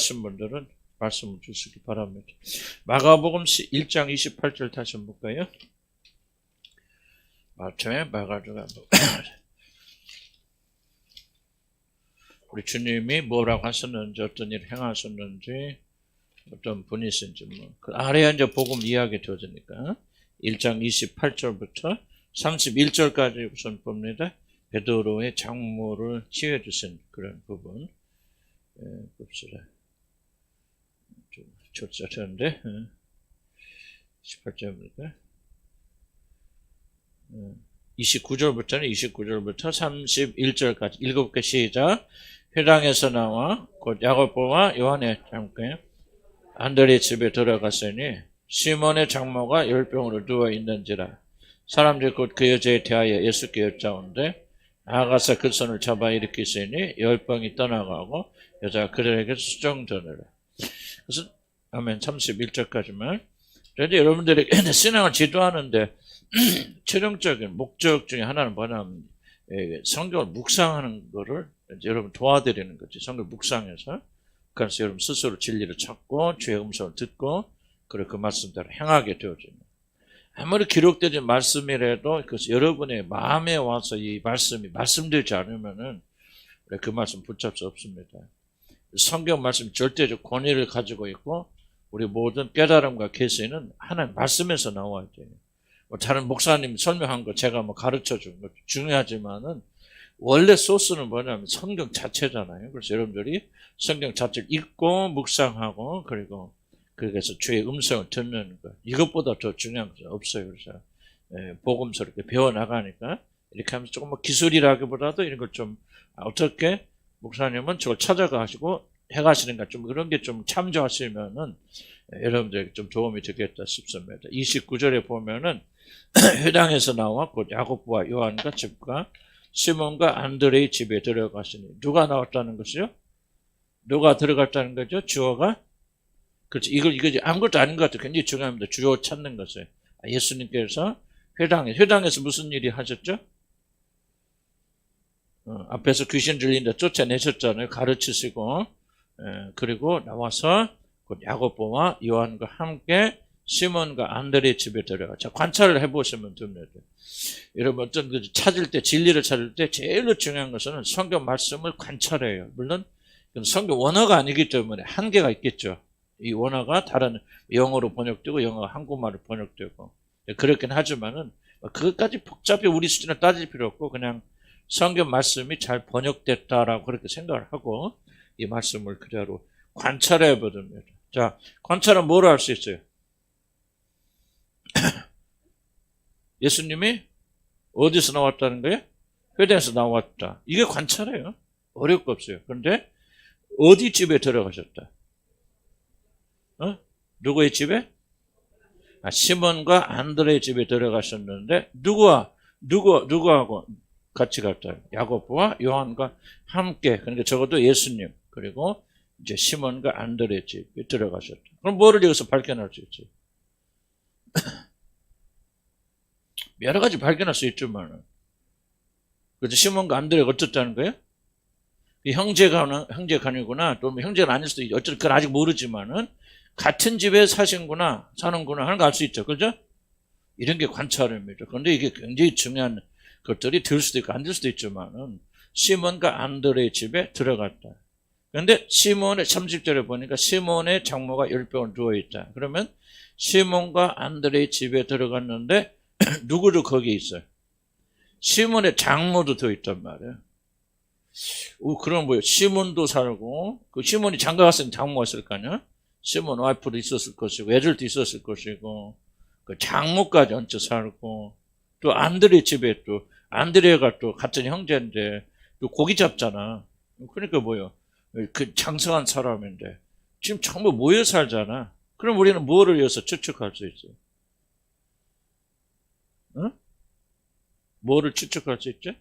필요하신 분들은 말씀을 주시기 바랍니다. 마가복음 1장 28절 다시 한번 볼까요? 마가복음 우리 주님이 뭐라고 하셨는지, 어떤 일을 행하셨는지, 어떤 분이신지, 그 아래에 이제 복음 이야기 되어지니까 1장 28절부터 31절까지 우선 봅니다. 베드로의 장모를 치유해주신 그런 부분 봅시다. 좀 좁쌀한데 18절입니까? 29절부터 31절까지 7개 시작. 회당에서 나와 곧 야고보와 요한의 장모에 안드레 집에 들어갔으니 시몬의 장모가 10병으로 누워 있는지라. 사람들이 곧 그 여자에 대하여 예수께 여짜온데 나아가서 그 손을 잡아 일으키시니 10병이 떠나가고 여자가 그들에게 수정전을. 그래서 아멘 31절까지만. 그런데 여러분들이 신앙을 지도하는데 최종적인 목적 중에 하나는 뭐냐면 성경을 묵상하는 거를 여러분 도와드리는 거지. 성경을 묵상해서 그래서 여러분 스스로 진리를 찾고 주의 음성을 듣고 그리고 그 말씀대로 행하게 되어지는. 아무리 기록되진 말씀이라도 그래서 여러분의 마음에 와서 이 말씀이 말씀되지 않으면은 그 말씀 붙잡을 수 없습니다. 성경 말씀이 절대적 권위를 가지고 있고 우리 모든 깨달음과 계시는 하나님 말씀에서 나와야 돼요. 다른 목사님 설명한 거 제가 가르쳐 준 거 중요하지만은 원래 소스는 뭐냐면 성경 자체잖아요. 그래서 여러분들이 성경 자체를 읽고 묵상하고 그리고 그래서 주의 음성을 듣는 것. 이것보다 더 중요한 것은 없어요. 그래서 복음서를 이렇게 배워나가니까 이렇게 하면서 조금 기술이라기보다도 이런 걸 좀 어떻게 목사님은 저걸 찾아가시고 해가시는가 좀 그런 게 좀 참조하시면은 여러분들에게 좀 도움이 되겠다 싶습니다. 29절에 보면은 회당에서 나와 곧 야고보와 요한과 집과 시몬과 안드레의 집에 들어가시니 누가 나왔다는 것이요? 누가 들어갔다는 거죠? 주어가? 그렇지. 이거 아무것도 아닌 것 같아요. 굉장히 중요합니다. 주어 찾는 것을. 예수님께서 회당에서 무슨 일이 하셨죠? 앞에서 귀신 들린다 쫓아내셨잖아요. 가르치시고. 그리고 나와서 곧 야고보와 요한과 함께 시몬과 안드레의 집에 들어가. 자, 관찰을 해보시면 됩니다. 여러분, 어떤 찾을 때, 진리를 찾을 때 제일 중요한 것은 성경 말씀을 관찰해요. 물론, 성경 원어가 아니기 때문에 한계가 있겠죠. 이 원어가 다른 영어로 번역되고, 영어가 한국말로 번역되고. 그렇긴 하지만은, 그것까지 복잡히 우리 수준을 따질 필요 없고, 그냥 성경 말씀이 잘 번역됐다라고 그렇게 생각을 하고, 이 말씀을 그대로 관찰해 보됩니다. 자, 관찰은 뭐로 할 수 있어요? 예수님이 어디서 나왔다는 거예요? 회당에서 나왔다. 이게 관찰이에요. 어려울 거 없어요. 그런데 어디 집에 들어가셨다? 누구의 집에? 시몬과 안드레의 집에 들어가셨는데 누구하고 같이 갔다? 야고보와 요한과 함께. 그러니까 적어도 예수님 그리고 이제 시몬과 안드레의 집에 들어가셨다. 그럼 뭐를 여기서 발견할 수 있지? 여러 가지 발견할 수 있지만, 그래서 시몬과 안드레가 어떻다는 거예요? 형제간이구나, 또 형제가 아닐 수도 있죠. 어쨌든 그건 아직 모르지만은, 같은 집에 사는구나 하는 거 알 수 있죠. 그죠? 이런 게 관찰입니다. 그런데 이게 굉장히 중요한 것들이 들 수도 있고 안 들 수도 있지만은, 시몬과 안드레의 집에 들어갔다. 그런데 시몬의 30절에 보니까 시몬의 장모가 10병을 누워있다. 그러면 시몬과 안드레의 집에 들어갔는데 누구도 거기 있어요? 시몬의 장모도 더 있단 말이에요. 그럼 뭐예요? 시몬도 살고 그 시몬이 장가 갔으면 장모가 있을 거 아니야? 시몬 와이프도 있었을 것이고 애들도 있었을 것이고 그 장모까지 얹혀 살고 또 안드레 집에 또 안드레가 또 같은 형제인데 또 고기 잡잖아. 그러니까 뭐예요? 그 장성한 사람인데 지금 전부 모여 살잖아. 그럼 우리는 뭐를 위해서 추측할 수 있어요? 뭐를 추측할 수 있죠?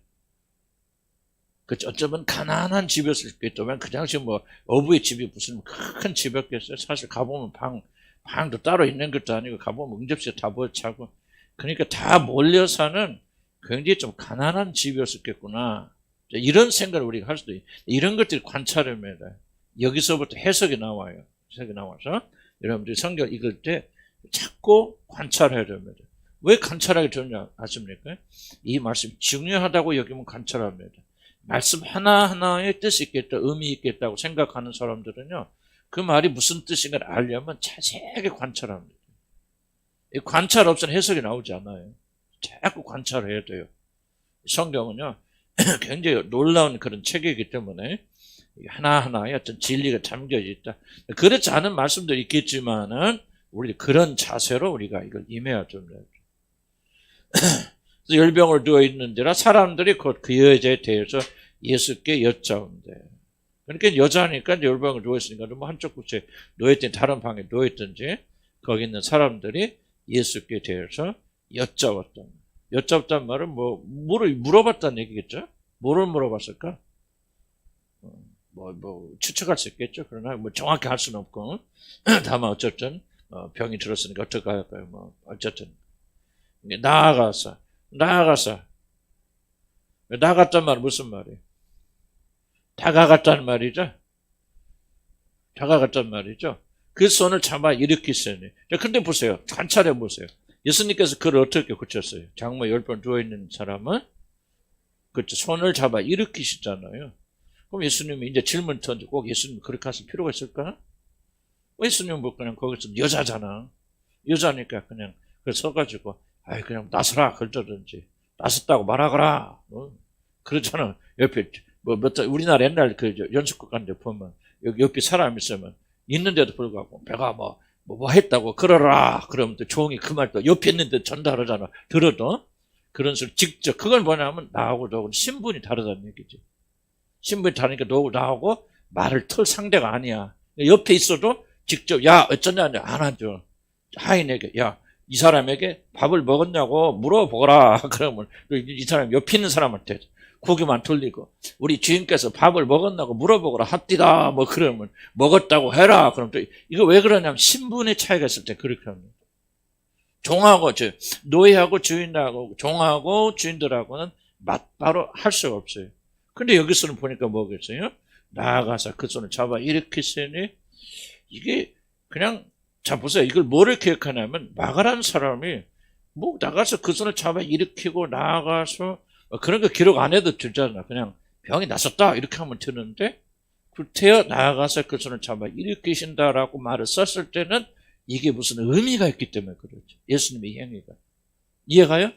어쩌면 가난한 집이었을 수도 있다면 그 당시 어부의 집이 무슨 큰 집이었겠어요? 사실 가보면 방도 따로 있는 것도 아니고 가보면 응접실에 다 모여 자고 그러니까 다 몰려 사는 굉장히 좀 가난한 집이었었겠구나. 이런 생각을 우리가 할 수도 있어요. 이런 것들이 관찰입니다. 여기서부터 해석이 나와요. 해석이 나와서 여러분들이 성경 읽을 때 자꾸 관찰해야 됩니다. 왜 관찰하게 되냐 아십니까? 이 말씀이 중요하다고 여기면 관찰합니다. 말씀 하나하나에 뜻이 있겠다, 의미 있겠다고 생각하는 사람들은요, 그 말이 무슨 뜻인가를 알려면 자세하게 관찰합니다. 이 관찰 없이는 해석이 나오지 않아요. 자꾸 관찰해야 돼요. 성경은요, 굉장히 놀라운 그런 책이기 때문에 하나하나에 어떤 진리가 담겨 있다. 그렇지 않은 말씀도 있겠지만은 우리 그런 자세로 우리가 이걸 임해야 됩니다. 열병을 누워 있는데라 사람들이 곧 그 여자에 대해서 예수께 여짜온대. 그러니까 여자니까 열병을 누워 있으니까 뭐 한쪽 곳에 누워 있든지 다른 방에 누워 있든지 거기 있는 사람들이 예수께 대해서 여짜왔단 말은 뭐 물어봤다는 얘기겠죠? 뭐를 물어봤을까? 추측할 수 있겠죠. 그러나 뭐 정확히 할 수는 없고 다만 어쨌든 병이 들었으니까 어떻게 할까요? 뭐 어쨌든 나아갔단 말은 무슨 말이에요? 다가갔단 말이죠. 그 손을 잡아 일으키세요. 근데 보세요. 관찰해 보세요. 예수님께서 그를 어떻게 고쳤어요? 장모 10번 누워있는 사람은 그렇죠. 손을 잡아 일으키시잖아요. 그럼 예수님이 이제 질문 던지고 꼭 예수님이 그렇게 하실 필요가 있을까? 예수님은 뭐 그냥 거기서 여자잖아. 여자니까 그냥 서가지고 그냥 나서라 그러든지 나섰다고 말하거라. 그렇잖아. 옆에 우리나라 옛날 그 연습국 가는데 보면 여기 옆에 사람 있으면 있는데도 불구하고 배가 뭐 했다고 그러라. 그러면 또 종이 그 말 또 옆에 있는데 전달하잖아. 들어도 그런 식으로 직접 그건 뭐냐면 나하고 너하고 신분이 다르다는 얘기지. 신분이 다르니까 너하고 나하고 말을 털 상대가 아니야. 옆에 있어도 직접 야 어쩌냐 안 하죠. 하인에게 야 이 사람에게 밥을 먹었냐고 물어보거라. 그러면 이 사람 옆에 있는 사람한테 고개만 돌리고 우리 주인께서 밥을 먹었냐고 물어보거라 합디다. 뭐 그러면 먹었다고 해라. 그럼 또 이거 왜 그러냐면 신분의 차이가 있을 때 그렇게 합니다. 종하고 노예하고 주인하고 종하고 주인들하고는 맞바로 할 수가 없어요. 근데 여기서는 보니까 뭐겠어요? 나아가서 그 손을 잡아 일으키시니 이게 그냥 자 보세요. 이걸 뭐를 기억하냐면 마가라는 사람이 뭐 나가서 그 손을 잡아 일으키고 나아가서 그런 거 기록 안 해도 되잖아. 그냥 병이 났었다 이렇게 하면 되는데 구태여 나아가서 그 손을 잡아 일으키신다라고 말을 썼을 때는 이게 무슨 의미가 있기 때문에 그렇죠. 예수님의 행위가. 이해가요?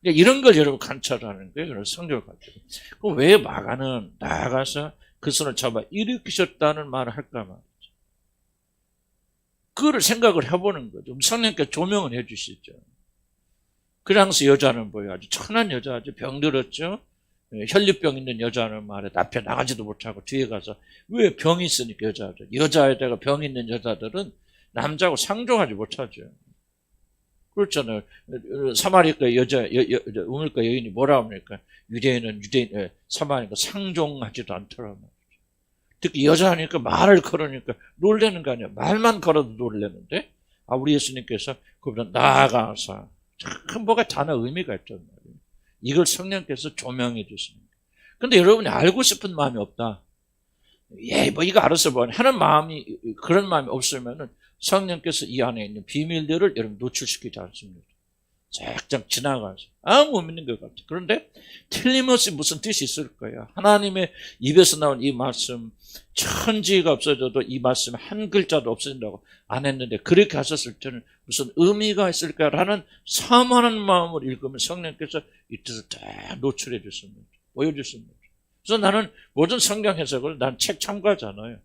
이런 걸 여러분 관찰하는 거예요. 그래서 성경을 가지고. 그럼 왜 마가는 나아가서 그 손을 잡아 일으키셨다는 말을 할까 말이죠. 그거를 생각을 해보는 거죠. 성령께서 조명을 해주시죠. 그래서 여자는 뭐예요? 아주 천한 여자죠. 병들었죠. 혈류병 있는 여자는 말에 앞에 나가지도 못하고 뒤에 가서 왜 병이 있으니까 여자에다가 병 있는 여자들은 남자하고 상종하지 못하죠. 그렇잖아요. 사마리아 우물가 여인이 뭐라 합니까? 유대인은 사마리아니까 상종하지도 않더라고요. 특히 여자니까 말을 걸으니까 놀라는 거 아니야. 말만 걸어도 놀라는데 우리 예수님께서 그보다 나아가서 참 뭐가 단어 의미가 있단 말이에요. 이걸 성령께서 조명해 주십니다. 근데 여러분이 알고 싶은 마음이 없다. 뭐 이거 알아서 뭐 하는 마음이 그런 마음이 없으면은 성령께서 이 안에 있는 비밀들을 여러분 노출시키지 않습니다. 쫙쫙 지나가서 아무 의미 있는 것 같아요. 그런데 틀림없이 무슨 뜻이 있을 거예요. 하나님의 입에서 나온 이 말씀 천지가 없어져도 이 말씀 한 글자도 없어진다고 안 했는데 그렇게 하셨을 때는 무슨 의미가 있을까라는 사모하는 마음을 읽으면 성령께서 이 뜻을 다 노출해 주십니다. 보여주십니다. 그래서 나는 모든 성경 해석을 난 책 참고하잖아요.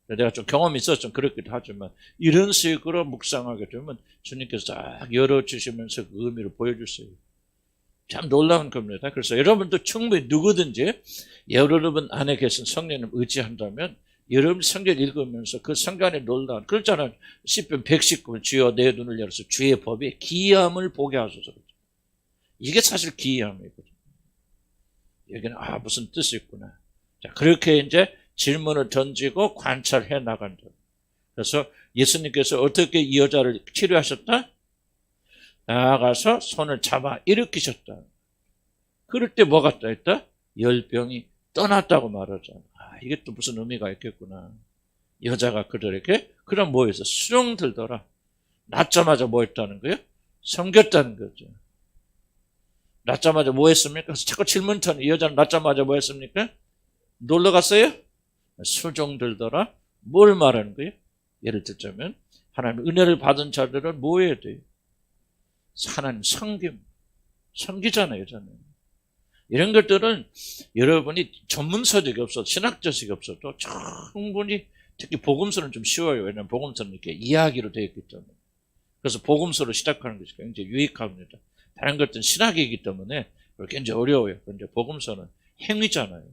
내가 좀 경험이 있어서 좀 그렇기도 하지만 이런 식으로 묵상하게 되면 주님께서 딱 열어주시면서 그 의미를 보여주세요. 참 놀라운 겁니다. 그래서 여러분도 충분히 누구든지 여러분 안에 계신 성령을 의지한다면 여러분 성경 읽으면서 그 성경에 놀라운 그렇잖아요. 시편 119편 주여 내 눈을 열어서 주의 법에 기이함을 보게 하소서. 이게 사실 기이함이거든요. 여기는 무슨 뜻이 있구나. 자 그렇게 이제 질문을 던지고 관찰해 나간다. 그래서 예수님께서 어떻게 이 여자를 치료하셨다? 나아가서 손을 잡아 일으키셨다. 그럴 때 뭐가 떠있다? 열병이 떠났다고 말하잖아. 이게 또 무슨 의미가 있겠구나. 여자가 그들에게 그럼 뭐해서 수종 들더라. 낳자마자 뭐 했다는 거예요? 섬겼다는 거죠. 낳자마자 뭐 했습니까? 그래서 자꾸 질문 터는 이 여자는 낳자마자 뭐 했습니까? 놀러 갔어요? 수종 들더라. 뭘 말하는 거예요? 예를 들자면 하나님 은혜를 받은 자들은 뭐 해야 돼요? 하나님 섬기잖아요. 여자는. 이런 것들은 여러분이 전문 서적이 없어도 신학 지식이 없어도 충분히 특히 복음서는 좀 쉬워요. 왜냐하면 복음서는 이렇게 이야기로 되어 있기 때문에. 그래서 복음서로 시작하는 것이 굉장히 유익합니다. 다른 것들은 신학이기 때문에 굉장히 어려워요. 그런데 복음서는 행위잖아요.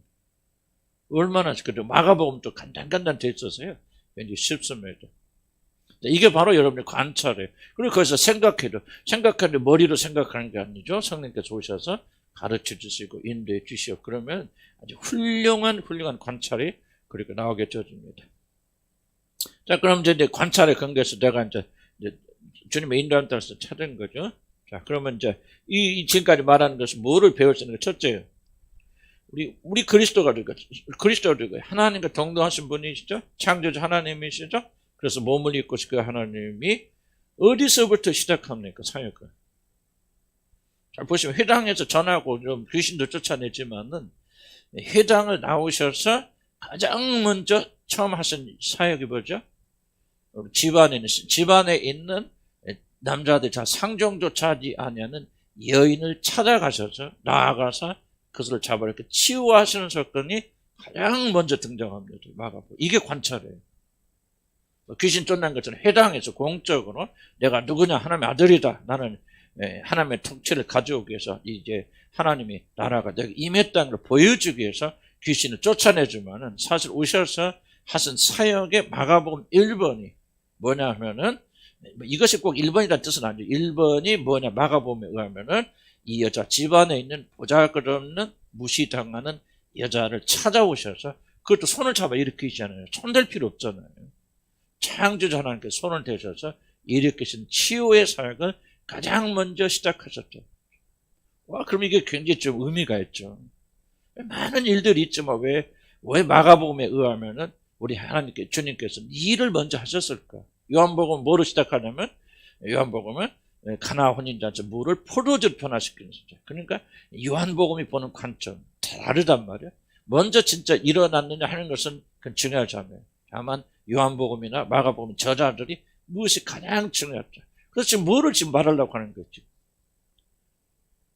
얼마나 그래도 마가복음도 간단간단 돼 있어서요. 굉장히 쉽습니다. 이게 바로 여러분의 관찰이에요. 그리고 거기서 생각하는데 머리로 생각하는 게 아니죠. 성령께서 오셔서 가르쳐 주시고 인도해 주시고 그러면 아주 훌륭한 관찰이 그렇게 나오게 되어집니다. 자, 그럼 이제 관찰의 근거에서 내가 이제 주님의 인도함 따라서 찾은 거죠. 자, 그러면 이제 지금까지 말하는 것은 뭐를 배울 수 있는 거 첫째요. 우리 그리스도가 하나님과 동등하신 분이시죠? 창조주 하나님이시죠? 그래서 몸을 입고 그 하나님이 어디서부터 시작합니까? 사역을. 잘 보시면 회당에서 전하고 좀 귀신도 쫓아내지만은 회당을 나오셔서 가장 먼저 처음 하신 사역이 뭐죠? 집안에 있는 남자들 상종조차 하지 아니하는 여인을 찾아가셔서 나아가서 그것을 잡아 이렇게 치유하시는 사건이 가장 먼저 등장합니다. 마가복음. 이게 관찰이에요. 귀신 쫓는 것처럼 회당에서 공적으로 내가 누구냐 하나님의 아들이다. 나는 하나님의 통치를 가져오기 위해서 이제 하나님이 나라가 내가 임했다는 걸 보여주기 위해서 귀신을 쫓아내주면은 사실 오셔서 하신 사역의 마가복음 1번이 뭐냐 하면은 이것이 꼭 1번이라는 뜻은 아니죠. 1번이 뭐냐 마가복음에 의하면은 이 여자 집안에 있는 보잘것없는 무시당하는 여자를 찾아오셔서 그것도 손을 잡아 일으키시잖아요. 손댈 필요 없잖아요. 창조주 하나님께서 손을 대셔서 일으키신 치유의 사역을 가장 먼저 시작하셨죠. 와, 그럼 이게 굉장히 좀 의미가 있죠. 많은 일들이 있지만 왜 마가복음에 의하면은 우리 하나님께 주님께서 이 일을 먼저 하셨을까? 요한복음은 뭐로 시작하냐면 요한복음은 가나 혼인잔치 물을 포도주로 변화시키는 거죠. 그러니까 요한복음이 보는 관점 다르단 말이에요. 먼저 진짜 일어났느냐 하는 것은 그건 중요하지 않아요. 다만 요한복음이나 마가복음 저자들이 무엇이 가장 중요하죠. 그래서 지금 뭐를 지금 말하려고 하는 거지.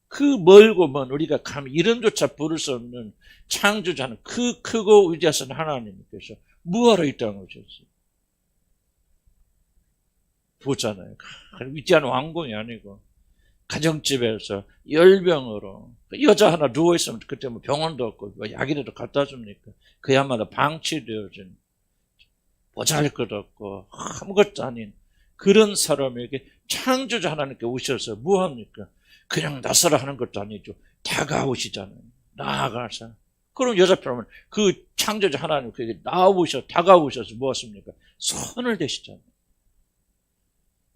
그 멀고 먼 우리가 감히 이름조차 부를 수 없는 창조자는 그 크고 위대하신 하나님께서 뭐하러 이 땅에 오셨어요? 보잖아요. 위대한 왕궁이 아니고 가정집에서 열병으로 여자 하나 누워있으면 그때 뭐 병원도 없고 약이라도 갖다 줍니까? 그야말로 방치되어진 보잘것없고 아무것도 아닌 그런 사람에게 창조자 하나님께 오셔서 뭐합니까? 그냥 나서라 하는 것도 아니죠. 다가오시잖아요. 나아가서. 그럼 여자 표현은 그 창조자 하나님 그에게 다가오셔서 뭐하십니까? 손을 대시잖아요.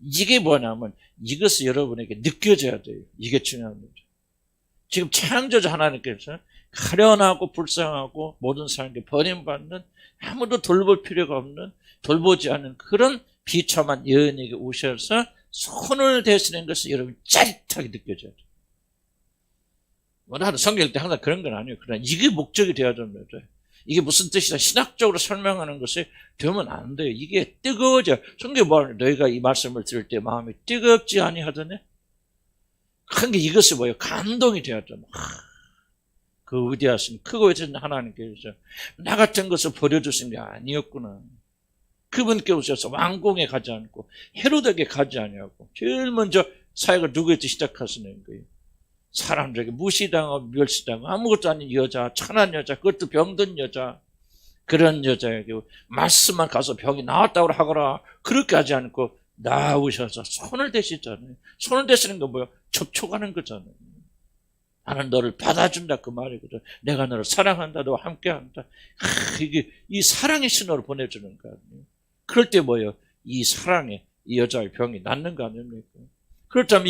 이게 뭐냐면 이것이 여러분에게 느껴져야 돼요. 이게 중요한 거죠. 지금 창조자 하나님께서 가련하고 불쌍하고 모든 사람에게 버림받는 아무도 돌볼 필요가 없는 돌보지 않는 그런 비참한 여인에게 오셔서 손을 대시는 것이 여러분 짜릿하게 느껴져야 돼요. 나는 성경 때 항상 그런 건 아니에요. 그러나 이게 목적이 되어야 됩니다. 이게 무슨 뜻이다 신학적으로 설명하는 것이 되면 안 돼요. 이게 뜨거워져. 성경이 뭐하냐 너희가 이 말씀을 들을 때 마음이 뜨겁지 아니하더냐. 그런 게 이것이 뭐예요? 감동이 되어야 돼요. 그 위대하신 크고 위대하신 하나님께서 나 같은 것을 버려주신 게 아니었구나. 그분께 오셔서 왕궁에 가지 않고 헤로드에게 가지 아니하고 제일 먼저 사역을 누구에게 시작하시는 거예요. 사람들에게 무시당하고 멸시당하고 아무것도 아닌 여자, 천한 여자, 그것도 병든 여자, 그런 여자에게 말씀만 가서 병이 나았다고 하거라. 그렇게 하지 않고 나오셔서 손을 대시잖아요. 손을 대시는 건 뭐예요? 접촉하는 거잖아요. 나는 너를 받아준다 그 말이거든. 내가 너를 사랑한다. 너와 함께한다. 이게 이 사랑의 신호를 보내주는 거 아니에요. 그럴 때 뭐예요? 이 사랑에 이 여자의 병이 낫는 거 아닙니까? 그렇다면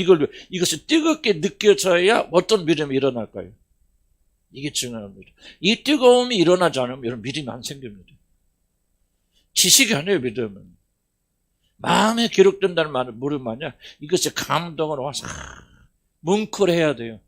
이것이 뜨겁게 느껴져야 어떤 믿음이 일어날까요? 이게 중요합니다. 이 뜨거움이 일어나지 않으면 여러분 믿음이 안 생깁니다. 지식이 아니에요, 믿음은. 마음에 기록된다는 말은 무슨 말이냐? 이것이 감동으로 와서 뭉클해야 돼요.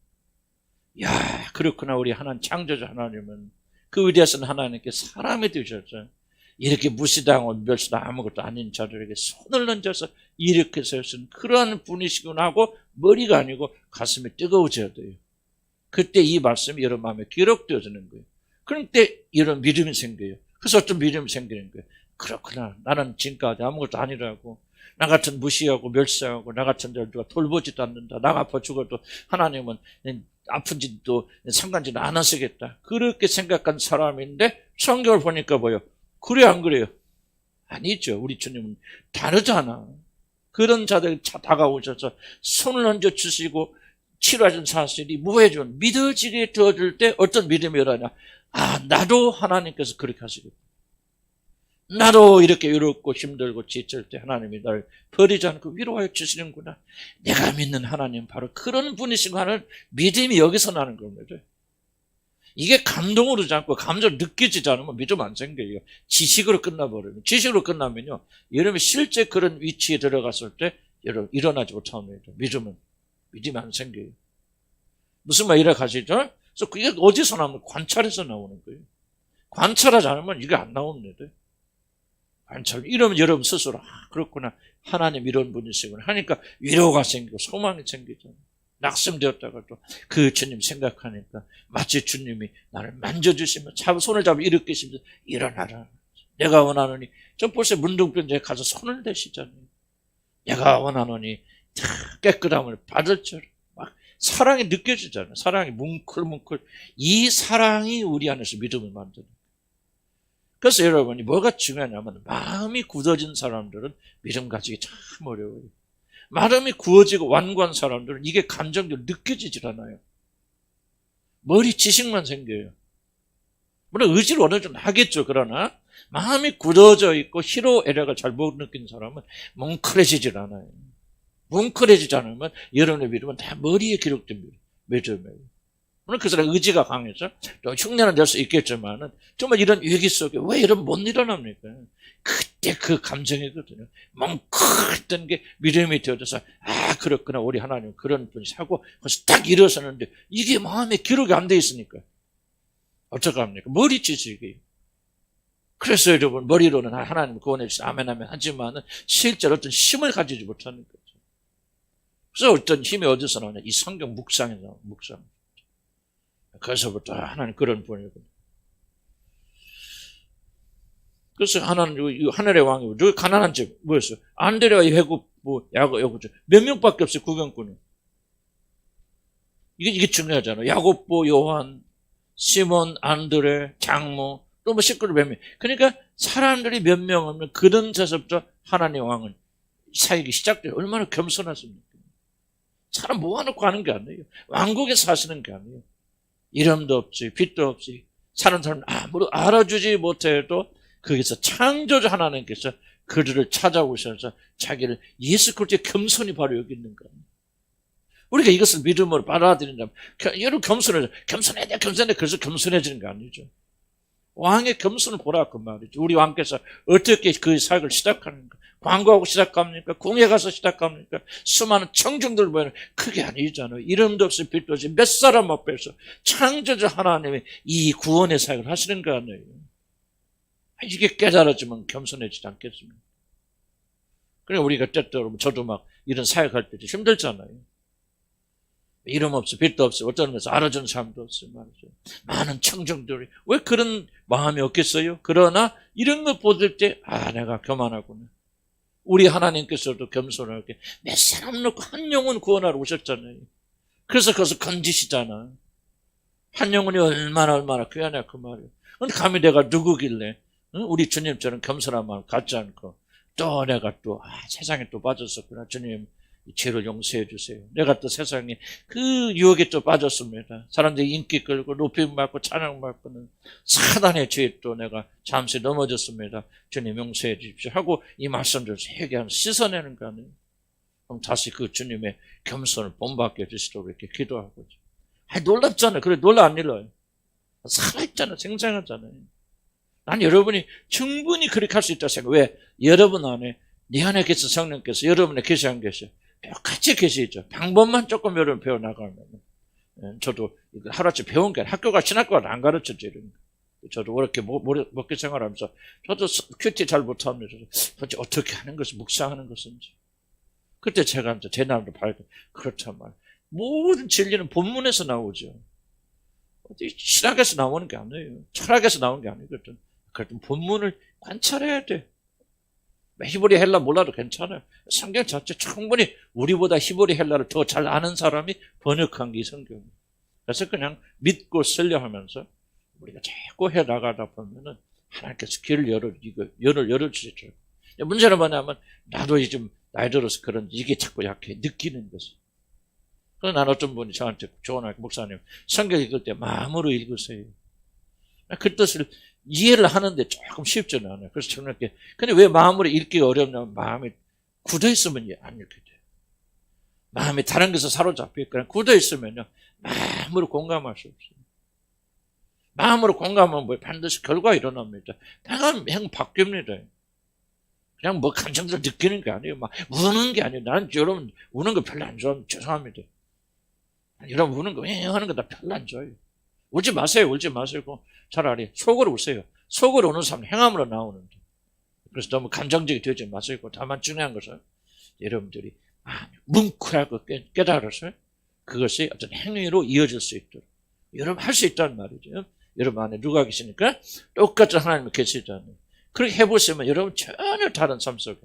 야, 그렇구나. 우리 하나님 창조자 하나님은 그 위대하신 하나님께 사람이 되셨어요. 이렇게 무시당하고 멸시당하고 아무것도 아닌 자들에게 손을 얹어서 이렇게 세우신 그러한 분이시구나 하고 머리가 아니고 가슴이 뜨거워져야 돼요. 그때 이 말씀이 여러분 마음에 기록되어지는 거예요. 그럴 때 이런 믿음이 생겨요. 그래서 어떤 믿음이 생기는 거예요. 그렇구나. 나는 지금까지 아무것도 아니라고. 나 같은 무시하고 멸시하고 나 같은 자를 누가 돌보지도 않는다. 나가 아파 죽어도 하나님은 아픈지도 상관지도 안 하시겠다. 그렇게 생각한 사람인데 성경을 보니까 뭐요? 그래 안 그래요? 아니죠. 우리 주님은 다르잖아. 그런 자들 다가오셔서 손을 얹어주시고 치료하신 사실이 무해준 믿어지게 되어줄 때 어떤 믿음이 일어나냐. 아, 나도 하나님께서 그렇게 하시겠다. 나도 이렇게 외롭고 힘들고 지칠 때 하나님이 날 버리지 않고 위로하여 주시는구나. 내가 믿는 하나님 바로 그런 분이시고 하는 믿음이 여기서 나는 겁니다. 이게 감동으로 오지 않고 감정을 느끼지 않으면 믿음 안 생겨요. 지식으로 끝나버려요. 지식으로 끝나면요. 여러분이 실제 그런 위치에 들어갔을 때 여러분 일어나지 못합니다. 믿음이 안 생겨요. 무슨 말 이래 가시죠? 그래서 그게 어디서 나오는 거예요? 관찰에서 나오는 거예요. 관찰하지 않으면 이게 안 나옵니다. 관찰. 이러면 여러분 스스로 그렇구나. 하나님 이런 분이시구나 하니까 위로가 생기고 소망이 생기잖아요. 낙심되었다가 또 그 주님 생각하니까 마치 주님이 나를 만져주시면 손을 잡아 일으키시면서 일어나라. 내가 원하노니 저 벌써 문둥병자에 가서 손을 대시잖아요. 내가 원하노니 깨끗함을 받을 줄 막 사랑이 느껴지잖아요. 사랑이 뭉클뭉클. 이 사랑이 우리 안에서 믿음을 만드는. 그래서 여러분이 뭐가 중요하냐면 마음이 굳어진 사람들은 믿음 가지기 참 어려워요. 마음이 구워지고 완고한 사람들은 이게 감정적으로 느껴지질 않아요. 머리 지식만 생겨요. 물론 의지를 어느 정도 하겠죠. 그러나 마음이 굳어져 있고 희로애락을 잘 못 느낀 사람은 뭉클해지질 않아요. 뭉클해지지 않으면 여러분의 믿음은 다 머리에 기록됩니다. 믿음이에요. 물론 그 사람 의지가 강해서 또 흉내는 낼 수 있겠지만은 정말 이런 위기 속에 왜 이런 못 일어납니까? 그때 그 감정이거든요. 멍클했던 게 믿음이 되어져서 아 그렇구나 우리 하나님 그런 분이 하고 그래서 딱 일어서는데 이게 마음에 기록이 안 돼 있으니까 어떡합니까? 머리 지식이에요. 그래서 여러분 머리로는 하나님 구원해 주시다 아멘 아멘 하지만은 실제로 어떤 힘을 가지지 못하는 거죠. 그래서 어떤 힘이 어디서 나오냐? 이 성경 묵상에서 나오는 묵상. 그래서부터 하나님 그런 분이거든요. 그래서 하나님 하늘의 왕이 저 가난한 집 뭐였어요? 안드레와 회국 야곱 몇 명밖에 없어요. 구경꾼은. 이게 중요하잖아요. 야곱보 요한 시몬 안드레 장모 또 뭐 식구들 몇 명. 그러니까 사람들이 몇 명 하면 그런 데서부터 하나님의 왕은 사역이 시작돼요. 얼마나 겸손하십니까? 사람 모아놓고 하는 게 아니에요. 왕국에 사시는 게 아니에요. 이름도 없지 빚도 없지 사는 사람은 아무도 알아주지 못해도 거기서 창조주 하나님께서 그들을 찾아오셔서 자기를 예수 그리스도의 겸손히 바로 여기 있는 거예요. 우리가 이것을 믿음으로 받아들인다면 여러분 겸손해야 돼 그래서 겸손해지는 거 아니죠. 왕의 겸손을 보라 그 말이죠. 우리 왕께서 어떻게 그 사역을 시작하는가? 광고하고 시작합니까? 궁에 가서 시작합니까? 수많은 청중들 보면 그게 아니잖아요. 이름도 없이 빚도 없이 몇 사람 앞에서 창조주 하나님이 이 구원의 사역을 하시는 거 아니에요. 이게 깨달아지면 겸손해지지 않겠습니까? 그래 우리가 때때로 저도 막 이런 사역할 때 힘들잖아요. 이름 없이 빚도 없이 어떤 면에서 알아주는 사람도 없어요. 말이죠. 많은 청중들이 왜 그런 마음이 없겠어요? 그러나 이런 거 보실 때 내가 교만하구나. 우리 하나님께서도 겸손하게 몇 사람 놓고 한 영혼 구원하러 오셨잖아요. 그래서 거기서 건지시잖아. 한 영혼이 얼마나 귀하냐 그 말이에요. 근데 감히 내가 누구길래 우리 주님처럼 겸손한 마음 갖지 않고 또 내가 또 세상에 또 빠졌었구나. 주님 죄를 용서해 주세요. 내가 또 세상에 그 유혹에 또 빠졌습니다. 사람들이 인기 끌고 높임 받고 찬양 받고는 사단의 죄에 또 내가 잠시 넘어졌습니다. 주님 용서해 주십시오 하고 이 말씀들을 회개하면 씻어내는 거 아니에요. 그럼 다시 그 주님의 겸손을 본받게 해주시도록 이렇게 기도하고 놀랍잖아요. 그래 놀라 안 놀라요? 살아있잖아. 생생하잖아요. 난 여러분이 충분히 그렇게 할 수 있다고 생각해요. 왜? 여러분 안에, 네 안에 계신 성령께서 여러분에 계시 안 계셔? 똑같이 계시죠. 방법만 조금 여러분 배워나가면. 저도 하루아침 배운 게 학교가 신학교가 안 가르쳤죠. 이런 거. 저도 그렇게 목회 생활하면서 저도 큐티 잘 못합니다. 도대체 어떻게 하는 것을 묵상하는 것인지. 그때 제가 이제 제 나름대로 발견. 그렇단 말이에요. 모든 진리는 본문에서 나오죠. 어디 신학에서 나오는 게 아니에요. 철학에서 나오는 게 아니거든. 그래도 본문을 관찰해야 돼. 히브리 헬라 몰라도 괜찮아요. 성경 자체 충분히 우리보다 히브리 헬라를 더 잘 아는 사람이 번역한 게 이 성경이에요. 그래서 그냥 믿고 쓰려 하면서 우리가 자꾸 해나가다 보면은 하나님께서 길을 열어주시죠. 문제는 뭐냐면 나도 좀 나이 들어서 그런 이게 자꾸 약해 느끼는 것을. 그래서 난 어떤 분이 저한테 조언할 목사님 성경 읽을 때 마음으로 읽으세요. 그 뜻을 이해를 하는데 조금 쉽지는 않아요. 그래서 저는 이렇게 근데 왜 마음으로 읽기가 어렵냐면 마음이 굳어 있으면 안 읽게 돼요. 마음이 다른 것에 사로잡혀 있거나 굳어 있으면요 마음으로 공감할 수 없어요. 마음으로 공감하면 뭐 반드시 결과가 일어납니다. 내가 행 바뀝니다. 그냥 뭐 감정대로 느끼는 게 아니에요. 막 우는 게 아니에요. 나는 여러분 우는 거 별로 안 좋아합니다. 죄송합니다. 여러분 우는 거 하는 거 나 별로 안 좋아해요. 울지 마세요. 울지 마시고 차라리 속으로 우세요. 속으로 우는 사람은 행함으로 나오는데. 그래서 너무 감정적이 되지 마시고 다만 중요한 것은 여러분들이 뭉클하고 깨달아서 그것이 어떤 행위로 이어질 수 있도록 여러분 할 수 있다는 말이죠. 여러분 안에 누가 계시니까 똑같은 하나님이 계시잖아요. 그렇게 해보시면 여러분 전혀 다른 삶 속에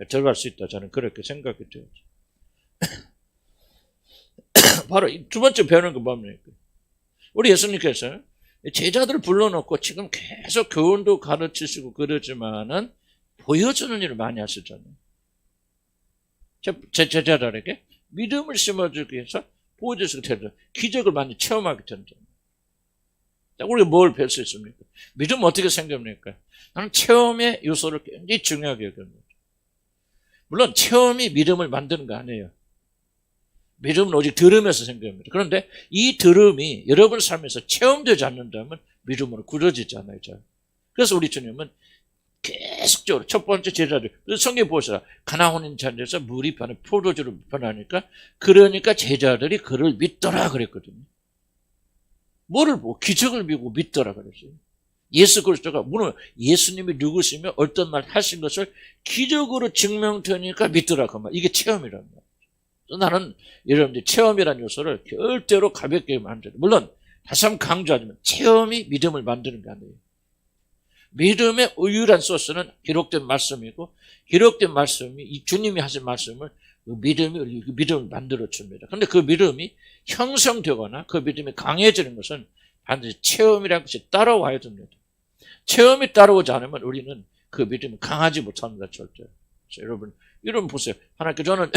들어갈 수 있다. 저는 그렇게 생각이 되죠. 바로 두 번째 배우는 거 뭡니까? 우리 예수님께서 제자들을 불러놓고 지금 계속 교훈도 가르치시고 그러지만은 보여주는 일을 많이 하시잖아요. 제 제자들에게 믿음을 심어주기 위해서 보여주시고 기적을 많이 체험하게 된다. 우리가 뭘 배울 수 있습니까? 믿음은 어떻게 생깁니까? 나는 체험의 요소를 굉장히 중요하게 여깁니다. 물론 체험이 믿음을 만드는 거 아니에요. 믿음은 오직 들으면서 생깁니다. 그런데 이 들음이 여러분 삶에서 체험되지 않는다면 믿음으로 굳어지지 않아요. 그래서 우리 주님은 계속적으로 첫 번째 제자들 성경 보시라 가나혼인 자리에서 물이 변해 포도주로 변하니까 그러니까 제자들이 그를 믿더라 그랬거든요. 뭐를 보고 기적을 믿고 믿더라 그랬어요. 예수 그리스도가 물론 예수님이 누구시며 어떤 말 하신 것을 기적으로 증명되니까 믿더라 그 말. 이게 체험이란 말이에요. 나는 여러분들 체험이라는 요소를 절대로 가볍게 만들어요. 물론 다시 한번 강조하지만 체험이 믿음을 만드는 게 아니에요. 믿음의 유일한 소스는 기록된 말씀이고 기록된 말씀이 이 주님이 하신 말씀을 믿음을 만들어줍니다. 그런데 그 믿음이 형성되거나 그 믿음이 강해지는 것은 반드시 체험이라는 것이 따라와야 됩니다. 체험이 따라오지 않으면 우리는 그 믿음이 강하지 못합니다. 절대. 여러분 보세요. 하나님께 저는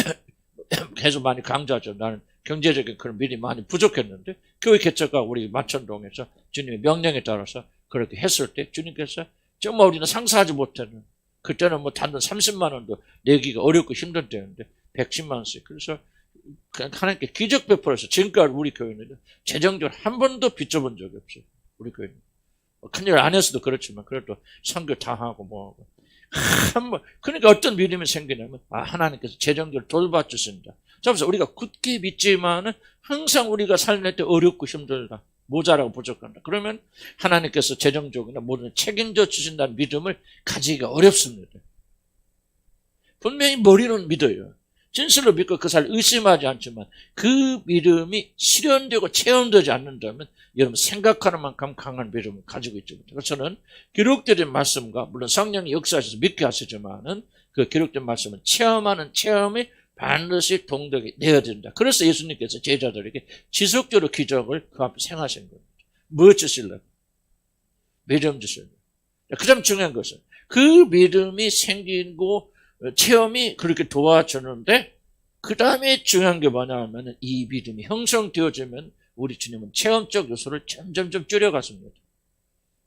계속 많이 강조하죠. 나는 경제적인 그런 믿음이 많이 부족했는데 교회 개척가 우리 마천동에서 주님의 명령에 따라서 그렇게 했을 때 주님께서 정말 우리는 상상하지 못하는 그때는 뭐 단돈 30만 원도 내기가 어렵고 힘든 때였는데 110만 원씩 그래서 하나님께 기적 베풀어서 지금까지 우리 교회는 재정적으로 한 번도 빚져본 적이 없어요. 우리 교회는 큰일 안 했어도 그렇지만 그래도 선교 다 하고 뭐하고 한번 그러니까 어떤 믿음이 생기냐면 하나님께서 재정적으로 돌봐주신다. 그래서 우리가 굳게 믿지만은 항상 우리가 살릴 때 어렵고 힘들다. 모자라고 부족한다. 그러면 하나님께서 재정적이나 모든 책임져 주신다는 믿음을 가지기가 어렵습니다. 분명히 머리는 믿어요. 진실로 믿고 그 사람을 의심하지 않지만 그 믿음이 실현되고 체험되지 않는다면 여러분 생각하는 만큼 강한 믿음을 가지고 있죠. 그래서 저는 기록된 말씀과 물론 성령이 역사하셔서 믿게 하시지만은 그 기록된 말씀은 체험하는 체험이 반드시 동덕이 되어야 된다. 그래서 예수님께서 제자들에게 지속적으로 기적을 그 앞에 행하신 겁니다. 뭐 주실래요? 믿음 주실래요? 가장 중요한 것은 그 믿음이 생기고 체험이 그렇게 도와주는데 그 다음에 중요한 게 뭐냐 하면 이 믿음이 형성되어지면 우리 주님은 체험적 요소를 점점점 줄여갔습니다.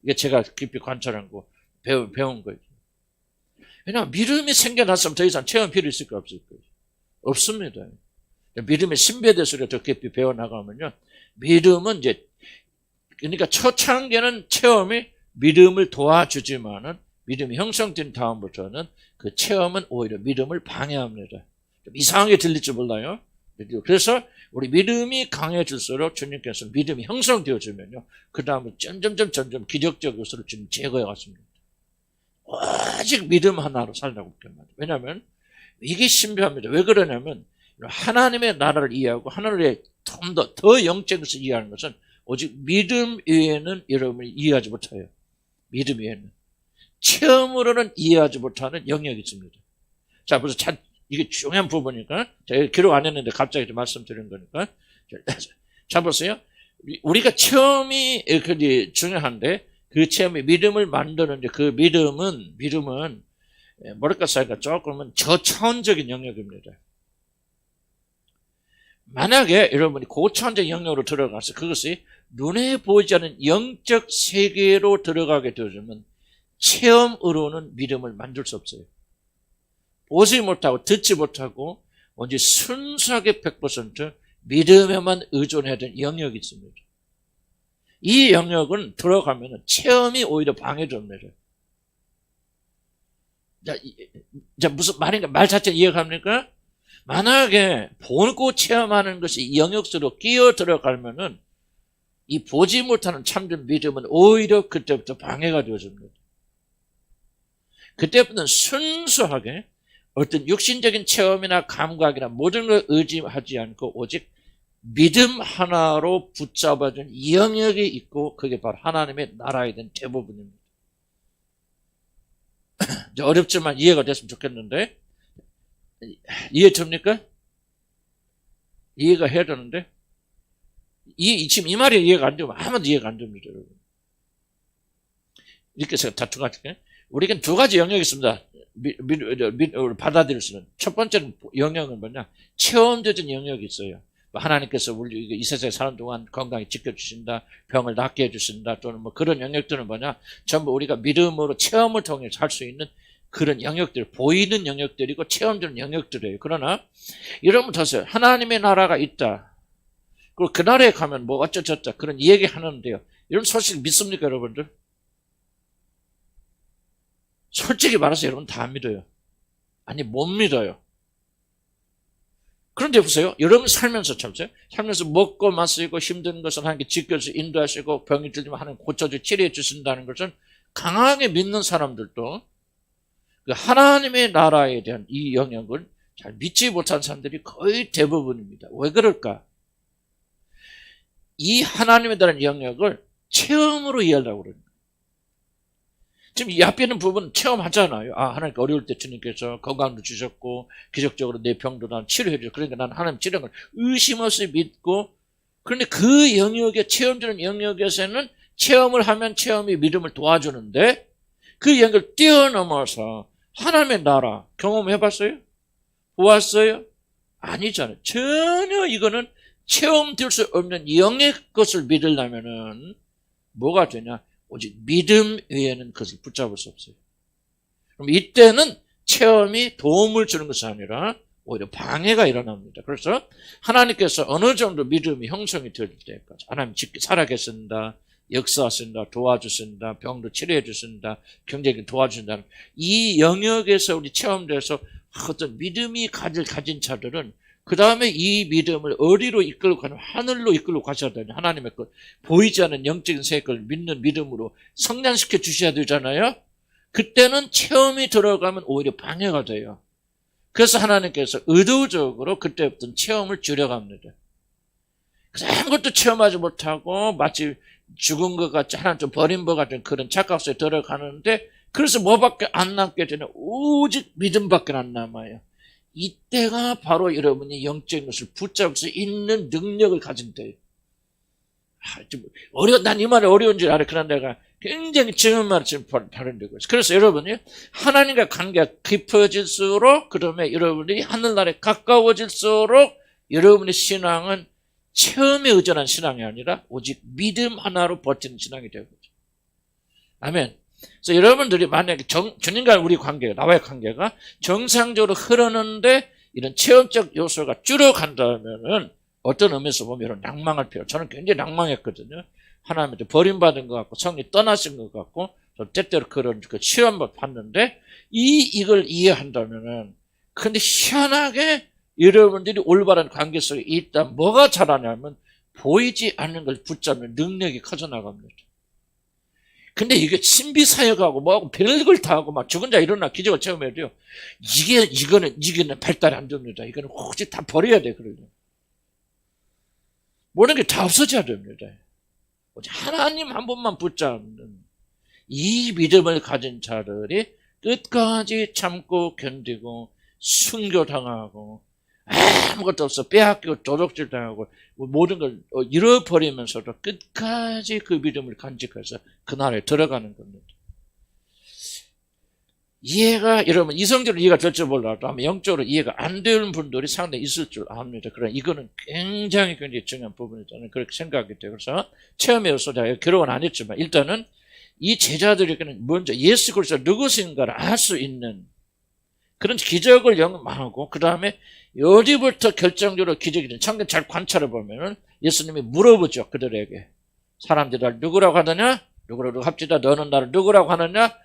이게 제가 깊이 관찰한 거 배운 거예요. 왜냐하면 믿음이 생겨났으면 더 이상 체험 필요 있을까 없을까요? 없습니다. 믿음의 신비에 대해서 더 깊이 배워나가면요. 믿음은 이제 그러니까 초창기는 체험이 믿음을 도와주지만은 믿음이 형성된 다음부터는 그 체험은 오히려 믿음을 방해합니다. 좀 이상하게 들릴지 몰라요. 그래서 우리 믿음이 강해질수록 주님께서 믿음이 형성되어지면요, 그 다음에 점점 기적적 요소를 지금 제거해 갔습니다. 오직 믿음 하나로 살라고 말이에요. 왜냐하면 이게 신비합니다. 왜 그러냐면 하나님의 나라를 이해하고 하나님의 더 영적인 것을 이해하는 것은 오직 믿음 외에는 여러분이 이해하지 못해요. 믿음 외에는. 체험으로는 이해하지 못하는 영역이 있습니다. 자, 그래서 이게 중요한 부분이니까 제가 기록 안 했는데 갑자기 좀 말씀드린 거니까. 자, 보세요. 우리가 체험이 중요한데 그 체험이 믿음을 만드는데 그 믿음은 뭐랄까 사이가 조금은 저차원적인 영역입니다. 만약에 여러분이 고차원적 영역으로 들어가서 그것이 눈에 보이지 않는 영적 세계로 들어가게 되어지면 체험으로는 믿음을 만들 수 없어요. 보지 못하고 듣지 못하고 언제 순수하게 100% 믿음에만 의존해야 되는 영역이 있습니다. 이 영역은 들어가면 체험이 오히려 방해됩니다. 자, 무슨 말인가? 말 자체 이해갑니까? 만약에 보고 체험하는 것이 이 영역 속으로 끼어 들어가면은 이 보지 못하는 참된 믿음은 오히려 그때부터 방해가 되어집니다. 그때부터는 순수하게 어떤 육신적인 체험이나 감각이나 모든 걸 의지하지 않고 오직 믿음 하나로 붙잡아준 영역이 있고 그게 바로 하나님의 나라에 대한 대부분입니다. 어렵지만 이해가 됐으면 좋겠는데 이해됩니까? 이해가 해야 되는데 지금 이 말이 이해가 안 되면 아무도 이해가 안 됩니다. 여러분. 이렇게 해서 다 두 가지. 우리에겐 두 가지 영역이 있습니다. 받아들일 수는. 첫 번째는 영역은 뭐냐? 체험적인 영역이 있어요. 하나님께서 우리 이 세상에 사는 동안 건강히 지켜주신다, 병을 낫게 해주신다, 또는 뭐 그런 영역들은 뭐냐? 전부 우리가 믿음으로 체험을 통해 살 수 있는 그런 영역들, 보이는 영역들이고 체험되는 영역들이에요. 그러나 여러분 보세요. 하나님의 나라가 있다. 그리고 그 나라에 가면 뭐 어쩌저쩌 그런 얘기 하는데요. 이런 소식 믿습니까, 여러분들? 솔직히 말해서 여러분 다 믿어요. 아니, 못 믿어요. 그런데 보세요. 여러분 살면서 참으세요. 살면서 먹고 마시고 힘든 것을 하나님께 지켜서 인도하시고 병이 들면 하나님 고쳐주 치료해 주신다는 것은 강하게 믿는 사람들도 그 하나님의 나라에 대한 이 영역을 잘 믿지 못한 사람들이 거의 대부분입니다. 왜 그럴까? 이 하나님에 대한 영역을 체험으로 이해하려고 그럽니다. 지금 이 앞에 있는 부분 체험하잖아요. 아, 하나님께 어려울 때 주님께서 건강도 주셨고 기적적으로 내 병도 난 치료해 주셨고 그러니까 나는 하나님 치료를 의심 없이 믿고 그런데 그 영역에 체험되는 영역에서는 체험을 하면 체험이 믿음을 도와주는데 그 영역을 뛰어넘어서 하나님의 나라 경험해 봤어요? 보았어요? 아니잖아요. 전혀 이거는 체험될 수 없는 영의 것을 믿으려면은 뭐가 되냐? 오직 믿음 외에는 그것을 붙잡을 수 없어요. 그럼 이때는 체험이 도움을 주는 것이 아니라 오히려 방해가 일어납니다. 그래서 하나님께서 어느 정도 믿음이 형성이 될 때까지 하나님 살아계신다, 역사하신다, 도와주신다, 병도 치료해 주신다, 경제적인 도와주신다. 이 영역에서 우리 체험돼서 어떤 믿음이 가진 자들은 그 다음에 이 믿음을 어디로 이끌고 가는 하늘로 이끌고 가셔야 되냐. 하나님의 것 보이지 않는 영적인 세계를 믿는 믿음으로 성장시켜 주셔야 되잖아요. 그때는 체험이 들어가면 오히려 방해가 돼요. 그래서 하나님께서 의도적으로 그때부터는 체험을 줄여갑니다. 그래서 아무것도 체험하지 못하고 마치 죽은 것 같이 하나님 좀 버린 것 같은 그런 착각수에 들어가는데 그래서 뭐밖에 안 남게 되냐. 오직 믿음밖에 안 남아요. 이때가 바로 여러분이 영적인 것을 붙잡을 수 있는 능력을 가진 때예요. 난 이 말이 어려운 줄 알아. 그러나 내가 굉장히 지금 말을 지금 다룬다고 했어요. 그래서 여러분이 하나님과 관계가 깊어질수록 그러면 여러분이 하늘나라에 가까워질수록 여러분의 신앙은 체험에 의존한 신앙이 아니라 오직 믿음 하나로 버티는 신앙이 되는 거죠. 아멘. 그래서 여러분들이 만약에 주님과 우리 관계가, 나와의 관계가 정상적으로 흐르는데 이런 체험적 요소가 줄어간다면은 어떤 의미에서 보면 낭망할 필요. 저는 굉장히 낭망했거든요. 하나님한테 버림받은 것 같고 성이 떠나신 것 같고 때때로 그런 그 시험을 받는데 이걸 이해한다면은 근데 희한하게 여러분들이 올바른 관계 속에 있다 뭐가 잘하냐면 보이지 않는 걸 붙잡는 능력이 커져나갑니다. 근데 이게 신비사역하고 뭐하고 별걸 다 하고 막 죽은 자 일어나 기적을 체험해야 돼요. 이거는 발달이 안 됩니다. 이거는 혹시 다 버려야 돼. 그러죠. 모든 게 다 없어져야 됩니다. 하나님 한 분만 붙잡는 이 믿음을 가진 자들이 끝까지 참고 견디고 순교당하고 아무것도 없어 빼앗기고 도둑질 당하고 모든 걸 잃어버리면서도 끝까지 그 믿음을 간직해서 그 나라에 들어가는 겁니다. 이해가 여러분 이성적으로 이해가 될지 몰라도 아마 영적으로 이해가 안 되는 분들이 상당히 있을 줄 압니다. 그러나 이거는 굉장히 중요한 부분이 저는 그렇게 생각이 돼요. 그래서 체험에서 제가 기록은 안 했지만 일단은 이 제자들에게는 먼저 예수 그리스도 누구신가를 알 수 있는 그런 기적을 영망하고 그 다음에 어디부터 결정적으로 기적이 된 창경 잘 관찰해 보면은 예수님이 물어보죠. 그들에게 사람들이 날 누구라고 하느냐? 누구라고 합시다. 너는 나를 누구라고 하느냐?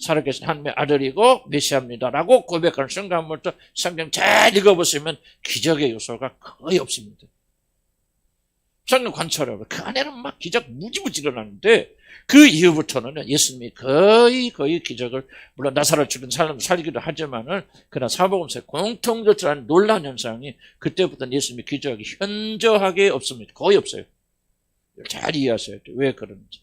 살아계신 하나님의 아들이고 메시아입니다라고 고백하는 순간부터 성경 잘 읽어보시면 기적의 요소가 거의 없습니다. 성경 관찰해보면 그 안에는 막 기적 무지무지 일어나는데 그 이후부터는 예수님이 거의 기적을 물론 나사렛 죽은 사람 살리기도 하지만은 그러나 사복음서에 공통적으로 놀라운 현상이 그때부터는 예수님이 기적이 현저하게 없습니다. 거의 없어요. 잘 이해하셔야 돼요. 왜 그런지.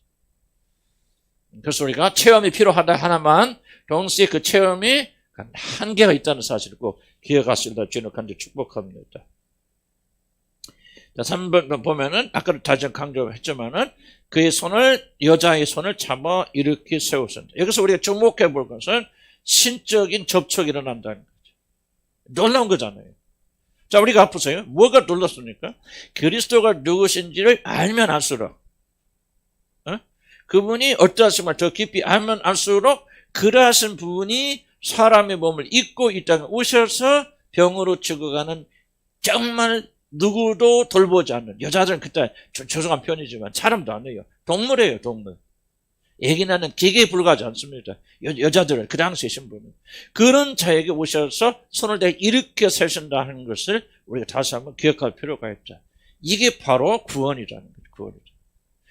그래서 우리가 체험이 필요하다 하나만 동시에 그 체험이 한계가 있다는 사실을 꼭 기억하시다 주님을 간절히 축복합니다. 자, 3번 보면은 아까도 다시 강조했지만은 그의 여자의 손을 잡아 이렇게 세우셨다. 여기서 우리가 주목해 볼 것은 신적인 접촉이 일어난다는 거죠. 놀라운 거잖아요. 자, 우리가 보세요. 뭐가 놀랐습니까? 그리스도가 누구신지를 알면 알수록 그분이 어떠하심을 더 깊이 알면 알수록 그러하신 분이 사람의 몸을 입고 이 땅에 오셔서 병으로 죽어가는 정말 누구도 돌보지 않는 여자들은 그때 죄송한 편이지만 사람도 아니에요. 동물이에요. 동물. 애기 낳는 기계에 불과하지 않습니다. 여자들은 그 당시에 신부는 그런 자에게 오셔서 손을 대고 이렇게 세신다는 것을 우리가 다시 한번 기억할 필요가 있다. 이게 바로 구원이라는 거죠. 구원이죠.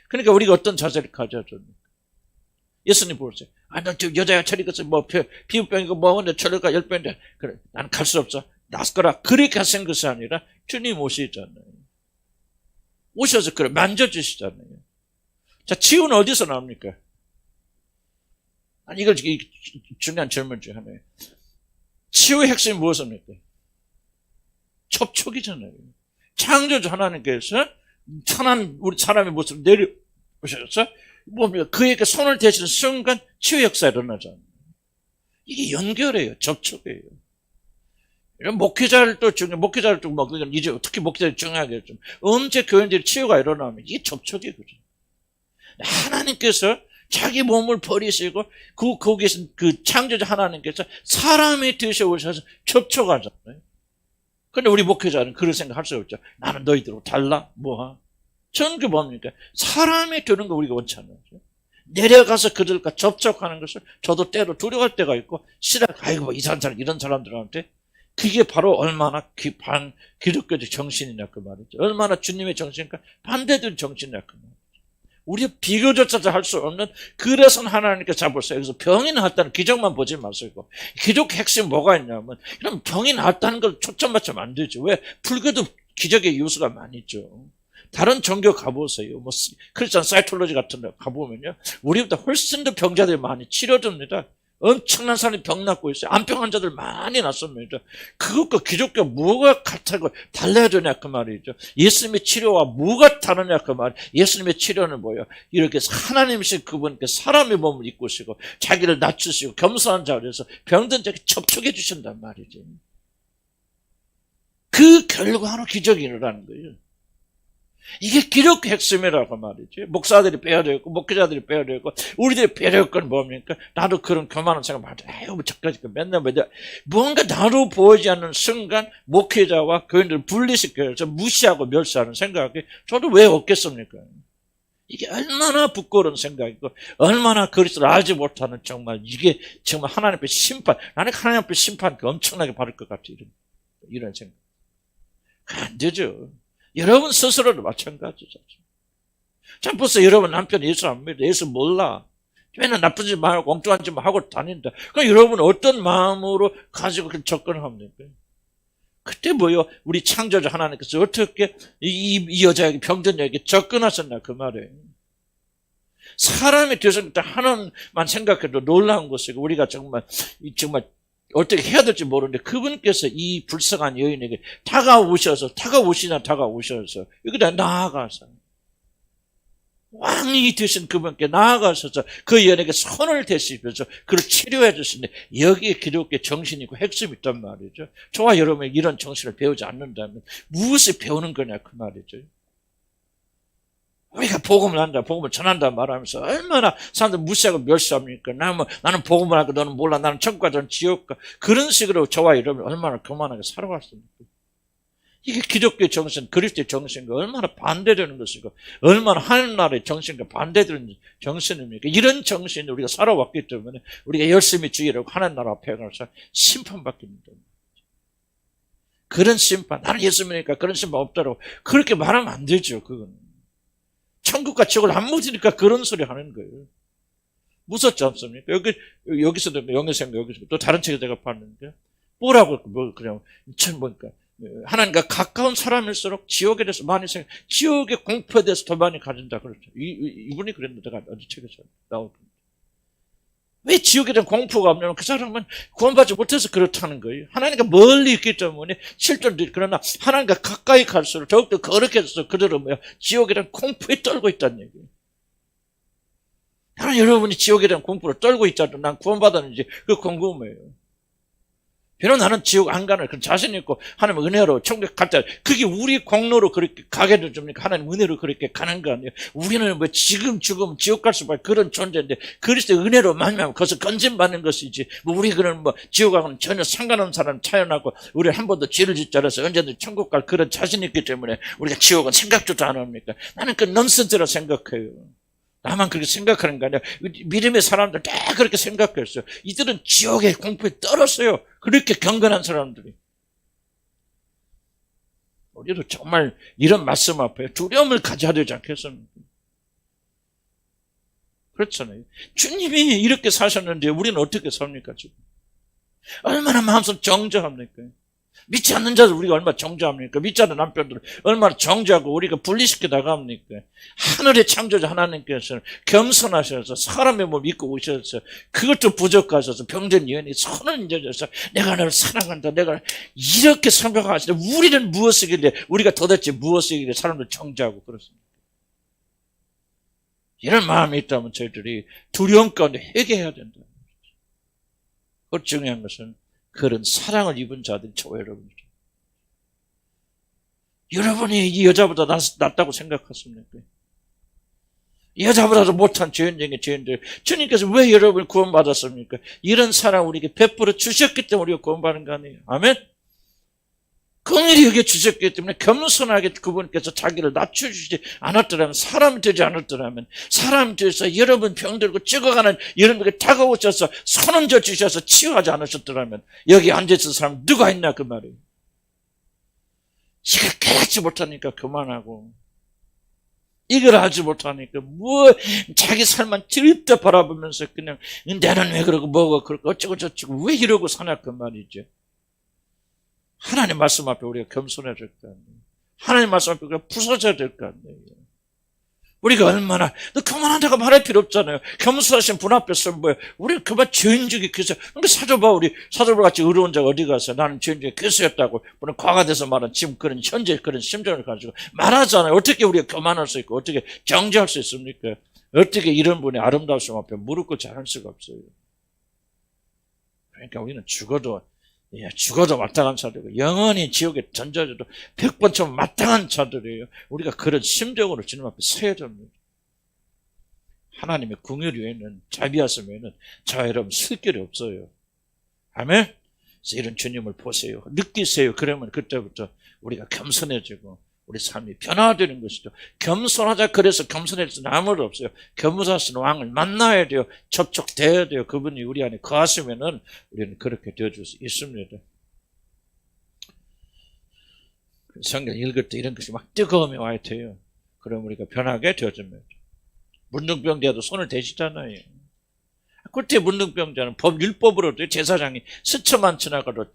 그러니까 우리가 어떤 자세를 가져야 됩니까? 예수님 보세요. 너 여자가 저리가서 피부병이고 근데 저리가 10병인데 그래 난 갈 수 없어. 낫거라. 그렇게 하신 것이 아니라 주님 오시잖아요. 오셔서 그래 만져주시잖아요. 자, 치유는 어디서 나옵니까? 아니 이걸 중요한 질문 중에 하나예요. 치유의 핵심이 무엇입니까? 접촉이잖아요. 창조주 하나님께서 천한 우리 사람의 모습을 내려오셔서 뭡니까? 그에게 손을 대시는 순간 치유 역사가 일어나잖아요. 이게 연결이에요. 접촉이에요. 이런 목회자를 또 이제 특히 목회자를 중요하게 좀 언제 교인들이 치유가 일어나면 이게 접촉이거든요. 하나님께서 자기 몸을 버리시고 거기 계신 그 창조자 하나님께서 사람이 되셔오셔서 접촉하잖아요. 근데 우리 목회자는 그런 생각할 수 없죠. 나는 너희들하고 달라? 뭐하? 전그 뭡니까? 사람이 되는 거 우리가 원치 않아요. 내려가서 그들과 접촉하는 것을 저도 때로 두려워할 때가 있고 아이고 이상한 사람 이런 사람들한테 그게 바로 얼마나 기독교적 정신이냐 그 말이죠. 얼마나 주님의 정신과 반대된 정신이냐 그 말이죠. 우리가 비교조차 할 수 없는 그래서 하나님께 잡으세요. 여기서 병이 나았다는 기적만 보지 마시고 기독 핵심 뭐가 있냐면 그럼 병이 나았다는 걸 초점 맞추면 안 되죠. 왜? 불교도 기적의 요소가 많이 있죠. 다른 종교 가보세요. 크리스천 사이톨로지 같은 데 가보면요. 우리보다 훨씬 더 병자들이 많이 치료됩니다. 엄청난 사람이 병 낫고 있어요. 암병 환자들 많이 났습니다. 그것과 기독교 뭐가 같다고 달라야 되냐 그 말이죠. 예수님의 치료와 뭐가 다르냐 그 말. 예수님의 치료는 뭐예요? 이렇게 하나님이신 그분께 사람의 몸을 입고시고 자기를 낮추시고 겸손한 자리에서 병든 자에게 접촉해 주신단 말이죠. 그 결과로 기적이 일어나는 거예요. 이게 기독교 핵심이라고 말이지. 목사들이 빼야 되고, 목회자들이 빼야 되고, 우리들이 빼야 될 건 뭡니까? 나도 그런 교만한 생각 많이 해. 아이고, 저까지 맨날 뭔가 나로 보이지 않는 순간, 목회자와 교인들을 분리시켜서 무시하고 멸시하는 생각이 저도 왜 없겠습니까? 이게 얼마나 부끄러운 생각이고 얼마나 그리스도를 알지 못하는 정말 이게 정말 하나님 앞에 심판, 나는 하나님 앞에 심판 엄청나게 받을 것 같아. 이런 생각. 안 되죠. 여러분 스스로도 마찬가지죠. 참 벌써 여러분 남편 예수 안 믿어. 예수 몰라. 맨날 나쁜 짓 말고 엉뚱한 짓만 하고 다닌다. 그럼 여러분 어떤 마음으로 가지고 접근하면 될까요? 그때 뭐요? 우리 창조주 하나님께서 어떻게 이 여자에게 병든 여에게 접근하셨나 그 말이에요. 사람이 되었을 하나만 생각해도 놀라운 것이고 우리가 정말 어떻게 해야 될지 모르는데 그분께서 이 불쌍한 여인에게 다가오셔서 여기다 나아가서 왕이 되신 그분께 나아가셔서 그 여인에게 손을 대시면서 그를 치료해 주시는데 여기에 기독교의 정신이 있고 핵심이 있단 말이죠. 저와 여러분이 이런 정신을 배우지 않는다면 무엇을 배우는 거냐 그 말이죠. 우리가 복음을 한다, 복음을 전한다 말하면서 얼마나 사람들 무시하고 멸시합니까? 나는 복음을 하고 너는 몰라. 나는 천국과 너는 지옥과. 그런 식으로 저와 여러분이 얼마나 교만하게 살아왔습니까? 이게 기독교의 정신, 그리스도의 정신과 얼마나 반대되는 것이고 얼마나 하나님나라의 정신과 반대되는 정신입니까? 이런 정신을 우리가 살아왔기 때문에 우리가 열심히 주의하고 하나님나라 앞에 가서 심판받게 됩니다. 그런 심판, 나는 예수 믿으니까 그런 심판 없다고 그렇게 말하면 안 되죠. 그건 천국과 지옥을 안 묻으니까 그런 소리 하는 거예요. 무섭지 않습니까? 여기서도 영예생 여기서 또 다른 책에 제가 봤는데 뭐라고 그냥 보니까 하나님과 가까운 사람일수록 지옥에 대해서 많이 지옥의 공포에 대해서 더 많이 가진다 그렇죠. 이분이 그랬는데 제가 어디 책에서 나오던데 왜 지옥에 대한 공포가 없냐면 그 사람은 구원받지 못해서 그렇다는 거예요. 하나님과 멀리 있기 때문에 실존도 그러나 하나님과 가까이 갈수록 더욱더 거룩해져서 그들은 지옥에 대한 공포에 떨고 있다는 얘기예요. 나는 여러분이 지옥에 대한 공포를 떨고 있다도 난 구원받았는지 그 궁금해요. 비록 나는 지옥 안 가는 그런 자신 있고 하나님 은혜로 천국 갈 때 그게 우리 공로로 그렇게 가게 되줍니까? 하나님 은혜로 그렇게 가는 거 아니에요? 우리는 지금 죽으면 지옥 갈 수밖에 그런 존재인데 그리스도 은혜로 만나면 거기서 건진받는 것이지 우리 그런 지옥하고는 전혀 상관없는 사람 차연하고 우리 한 번도 죄를 짓지 않아서 언제든 천국 갈 그런 자신 있기 때문에 우리가 지옥은 생각조차 안 합니까? 나는 그 넌센스라 생각해요. 나만 그렇게 생각하는 거 아니야. 믿음의 사람들 다 그렇게 생각했어요. 이들은 지옥의 공포에 떨었어요. 그렇게 경건한 사람들이. 우리도 정말 이런 말씀 앞에 두려움을 가져야 되지 않겠습니까? 그렇잖아요. 주님이 이렇게 사셨는데 우리는 어떻게 삽니까 지금? 얼마나 마음속 정죄합니까? 믿지 않는 자들 우리가 얼마나 정죄합니까? 믿지 않는 남편들을 얼마나 정죄하고 우리가 분리시켜 나갑니까? 하늘의 창조자 하나님께서는 겸손하셔서 사람의 몸을 믿고 오셔서 그것도 부족하셔서 병든 여인이 손을 내줘서 내가 너를 사랑한다. 내가 이렇게 설명하시는데 우리는 무엇이길래 우리가 도대체 무엇이길래 사람들 정죄하고 그렇습니까? 이런 마음이 있다면 저희들이 두려움 가운데 회개해야 된다. 그 중요한 것은 그런 사랑을 입은 자들이 저와 여러분이죠. 여러분이 이 여자보다 낫다고 생각하십니까? 이 여자보다도 못한 죄인 중에 죄인들 주님께서 왜 여러분을 구원받았습니까? 이런 사랑 우리에게 베풀어 주셨기 때문에 우리가 구원받는 거 아니에요. 아멘? 긍휼히 여겨 주셨기 때문에 겸손하게 그분께서 자기를 낮춰주지 않았더라면 사람이 되지 않았더라면 사람이 되어서 여러분 병들고 찍어가는 여러분에게 다가오셔서 손 얹어 주셔서 치유하지 않으셨더라면 여기 앉아있는 사람 누가 있나 그 말이에요. 이걸 깨닫지 못하니까 그만하고 이걸 알지 못하니까 자기 삶만 들떠 바라보면서 그냥 나는 왜 그러고 뭐가 그러고 어쩌고 저쩌고 왜 이러고 사냐 그 말이죠. 하나님 말씀 앞에 우리가 겸손해야 될 거 아니에요. 하나님 말씀 앞에 우리가 부서져야 될 거 아니에요. 우리가 얼마나 너 그만한다고 말할 필요 없잖아요. 겸손하신 분 앞에서 뭐예요? 우리가 그만 죄인 중에 교수. 근데 우리 사도바 같이 의로운 자가 어디 가서 나는 죄인 중에 교수였다고 물론 과가 돼서 말한 지금 그런 현재 그런 심정을 가지고 말하잖아요. 어떻게 우리가 교만할 수 있고 어떻게 정죄할 수 있습니까? 어떻게 이런 분의 아름다우심 앞에 무릎 꿇지 않을 수가 없어요. 그러니까 우리는 죽어도 마땅한 자들이고 영원히 지옥에 던져져도 100번처럼 마땅한 자들이에요. 우리가 그런 심정으로 주님 앞에 서야 됩니다. 하나님의 긍휼 외에는 자비하심 외에는 저와 여러분 쓸 길이 없어요. 아멘? 그래서 이런 주님을 보세요. 느끼세요. 그러면 그때부터 우리가 겸손해지고 우리 삶이 변화되는 것이죠. 겸손하자 그래서 겸손할 수는 아무도 없어요. 겸손하신 왕을 만나야 돼요. 접촉돼야 돼요. 그분이 우리 안에 거하시면은 우리는 그렇게 되어줄 수 있습니다. 성경 읽을 때 이런 것이 막 뜨거움이 와야 돼요. 그럼 우리가 변하게 되어집니다. 문둥병자도 손을 대시잖아요. 그때 문둥병자는 율법으로도 제사장이 스쳐만 지나가도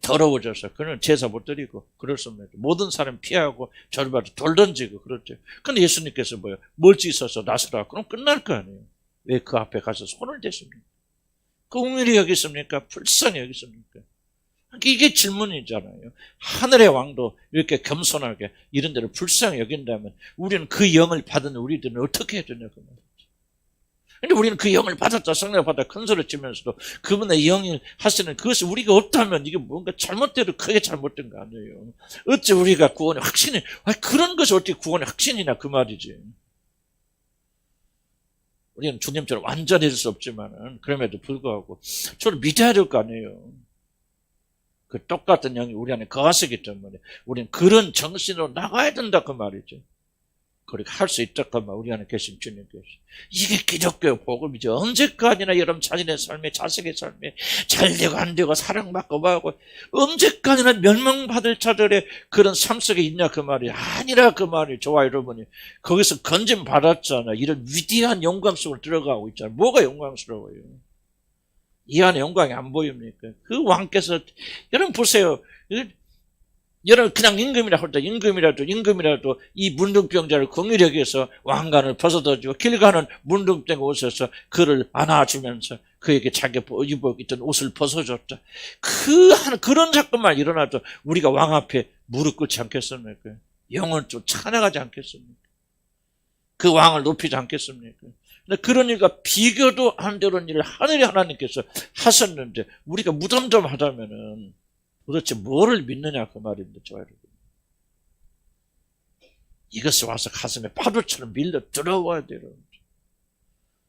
더러워져서 그는 제사 못 드리고 그렇습니다. 모든 사람 피하고 절받아 돌 던지고 그렇죠. 근데 예수님께서 뭐요? 멀찍이 있어서 나서라. 그럼 끝날 거 아니에요. 왜 그 앞에 가서 손을 대십니까? 그 은밀히 여기십니까? 불쌍히 여기십니까? 이게 질문이잖아요. 하늘의 왕도 이렇게 겸손하게 이런 데를 불쌍히 여긴다면 우리는 그 영을 받은 우리들은 어떻게 해야 되냐고 말이죠. 근데 우리는 그 영을 받았다, 성령을 받아 큰 소리 치면서도 그분의 영이 하시는 그것이 우리가 없다면 이게 뭔가 잘못돼도 크게 잘못된 거 아니에요. 어째 우리가 구원의 확신이, 그런 것이 어떻게 구원의 확신이냐 그 말이지. 우리는 주님처럼 완전히 될 수 없지만은 그럼에도 불구하고 저를 믿어야 될 거 아니에요. 그 똑같은 영이 우리 안에 거하시기 때문에 우리는 그런 정신으로 나가야 된다 그 말이죠. 그렇게 할 수 있다 그 말, 우리 안에 계신 주님께서. 이게 기독교의 복음이죠. 언제까지나 여러분 자신의 삶에, 자식의 삶에 잘되고 안 되고 사랑받고 뭐하고 언제까지나 멸망받을 자들의 그런 삶 속에 있냐 그 말이 아니라 그 말이. 저와 여러분이 거기서 건짐 받았잖아. 이런 위대한 영광 속으로 들어가고 있잖아. 뭐가 영광스러워요? 이 안에 영광이 안 보입니까? 그 왕께서, 여러분 보세요. 여러분 그냥 임금이라 할 때 임금이라도 이 문둥병자를 긍휼히 여겨서 왕관을 벗어주고 길 가는 문둥병 옷에서 그를 안아주면서 그에게 자기 입어 있던 옷을 벗어줬다. 그런 사건만 일어나도 우리가 왕 앞에 무릎 꿇지 않겠습니까? 영을 좀 찬양하지 않겠습니까? 그 왕을 높이지 않겠습니까? 근데 그런 일과 비교도 안 되는 일을 하늘의 하나님께서 하셨는데 우리가 무덤덤하다면은 도대체 뭐를 믿느냐 그 말입니다. 저 여러분. 이것이 와서 가슴에 파도처럼 밀려 들어와야 돼요.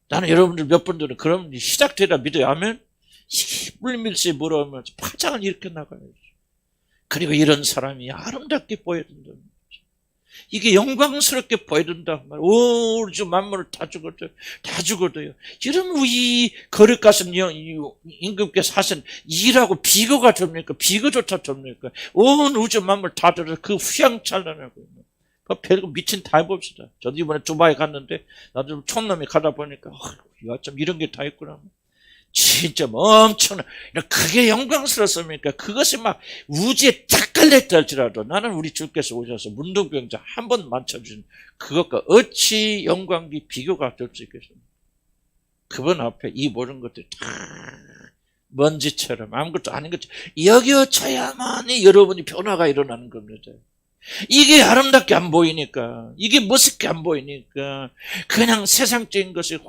나는 여러분들 몇 분들은 그럼 시작되라 믿어야 하면 물밀시 물어오면서 파장을 일으켜 나가야죠. 그리고 이런 사람이 아름답게 보여야 된다. 이게 영광스럽게 보여야 된다. 오, 우주 만물을 다 죽어도요. 이런 이 거룩 가신 임금께서 하신 일하고 비교가 됩니까? 비교조차 됩니까? 온 우주 만물 다 들어 그 휘황찬란하고. 별거 미친 다 해봅시다. 저도 이번에 두바이 갔는데 나도 촌놈이 가다 보니까 좀 이런 게 다 있구나. 진짜 엄청나. 그게 영광스럽습니까? 그것이 막 우주에 딱 걸렸다 할지라도 나는 우리 주께서 오셔서 문둥병자 한 번 만져주신 그것과 어찌 영광이 비교가 될 수 있겠습니까? 그분 앞에 이 모든 것들이 다 먼지처럼 아무것도 아닌 것처럼 여겨져야만이 여러분이 변화가 일어나는 겁니다. 이게 아름답게 안 보이니까, 이게 멋있게 안 보이니까, 그냥 세상적인 것이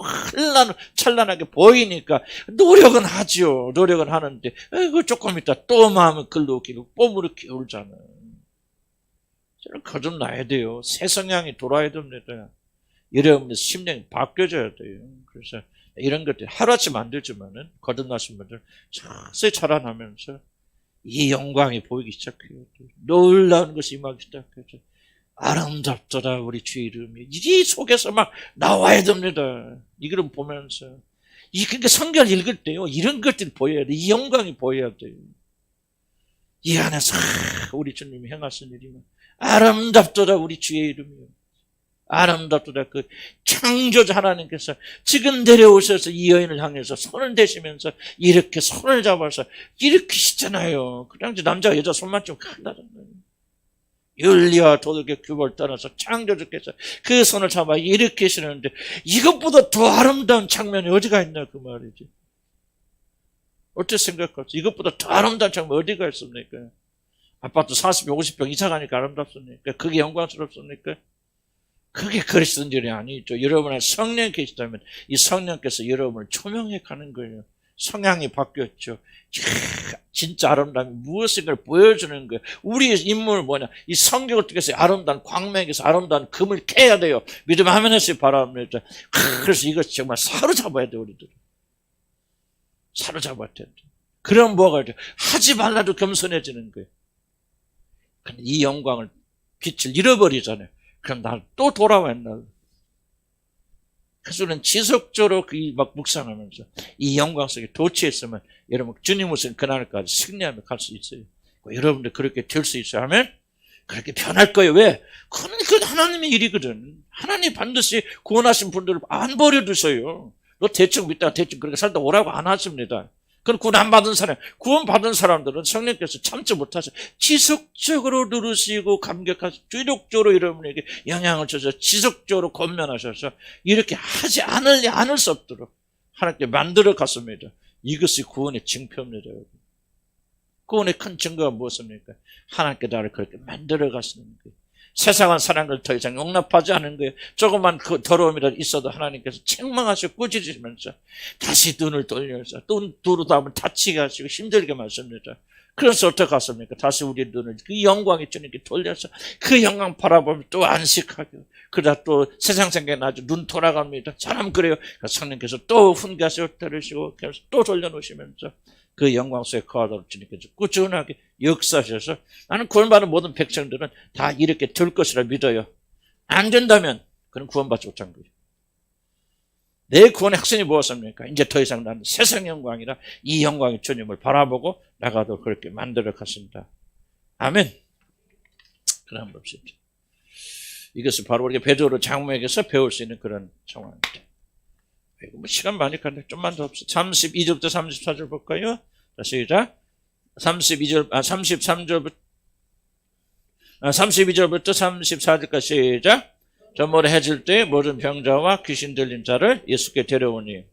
찬란하게 보이니까 노력은 하죠. 노력은 하는데 그 조금 있다 또 마음을 글러기고 뽀무르 기울잖아요. 저는 거듭나야 돼요. 새 성향이 돌아야 됩니다. 여러분의 심령이 바뀌어져야 돼요. 그래서 이런 것들 하루아침 안 되지만은 거듭나신 분들 자세히 자라나면서 이 영광이 보이기 시작해요. 놀라운 것이 임하기 시작해요. 아름답더라 우리 주의 이름이. 이 속에서 막 나와야 됩니다. 이걸 보면서. 그러니까 성경을 읽을 때요. 이런 것들이 보여야 돼. 이 영광이 보여야 돼요. 이 안에서 우리 주님이 행하신 일이면 아름답더라 우리 주의 이름이요. 아름답더라 그 창조자 하나님께서 지금 내려오셔서 이 여인을 향해서 손을 대시면서 이렇게 손을 잡아서 일으키시잖아요. 그냥 남자 여자 손만 좀 간다잖아요. 윤리와 도덕의 규범을 떠나서 창조주께서 그 손을 잡아 일으키시는데 이것보다 더 아름다운 장면이 어디가 있나 그 말이지. 어떻게 생각하세요? 이것보다 더 아름다운 장면 어디가 있습니까? 아파트 40평 50평 이사 가니까 아름답습니까? 그게 영광스럽습니까? 그게 그리스도인 일이 아니죠. 여러분의 성령 계시다면 이 성령께서 여러분을 조명해 가는 거예요. 성향이 바뀌었죠. 진짜 아름다운 무엇인가를 보여주는 거예요. 우리의 임무는 뭐냐? 이 성경을 통해서 아름다운 광명에서 아름다운 금을 캐야 돼요. 믿음 하면서 바랍니다. 그래서 이것이 정말 사로잡아야 돼요. 우리들 사로잡아야 돼요. 그럼 뭐가 돼요? 하지 말라도 겸손해지는 거예요. 근데 이 영광을 빛을 잃어버리잖아요. 그럼 날 또 돌아와 옛날. 그래서 우리는 지속적으로 막 묵상하면서 이 영광 속에 도취했으면 여러분 주님으로서 그날까지 승리하며 갈 수 있어요. 여러분들 그렇게 될 수 있어야 하면 그렇게 변할 거예요. 왜? 그건 하나님의 일이거든. 하나님 반드시 구원하신 분들을 안 버려두세요. 너 대충 믿다가 대충 그렇게 살다 오라고 안 하십니다. 그건 구원 안 받은 사람, 구원 받은 사람들은 성령께서 참지 못하셔 지속적으로 누르시고 감격하시고 주력적으로 여러분에게 영향을 줘서 지속적으로 권면하셔서 이렇게 하지 않을 수 없도록 하나님께 만들어 갔습니다. 이것이 구원의 증표입니다. 여러분. 구원의 큰 증거가 무엇입니까? 하나님께 나를 그렇게 만들어 가시는 거예요. 세상은 사람을 더 이상 용납하지 않은 거예요. 조그만 그 더러움이라도 있어도 하나님께서 책망하시고 꾸짖으시면서 다시 눈을 돌려서 눈 두루도 하면 다치게 하시고 힘들게 하십니다. 그래서 어떻게 하십니까? 다시 우리 눈을 그 영광의 주님께 돌려서 그 영광 바라보면 또 안식하게 그러다 또 세상 생각이 나죠. 눈 돌아갑니다. 사람 그래요. 성령께서 또 훈계하시고 때리시고 또 돌려놓으시면서 그 영광 속에 거하도록 주님께서 꾸준하게 역사하셔서 나는 구원받은 모든 백성들은 다 이렇게 될 것이라 믿어요. 안 된다면 그는 구원받지 못한 거예요. 내 구원의 핵심이 무엇입니까? 이제 더 이상 나는 세상 영광이라 이 영광의 주님을 바라보고 나가도록 그렇게 만들어 갔습니다. 아멘. 그럼 봅시다. 이것은 바로 우리가 베드로 장로에게서 배울 수 있는 그런 상황입니다. 뭐 시간 많이 가는데 좀만 더 합시다. 32절부터 34절 볼까요? 자, 시작. 33절부터 32절부터 34절까지 시작. 저물에 해질 때 모든 병자와 귀신 들린 자를 예수께 데려오니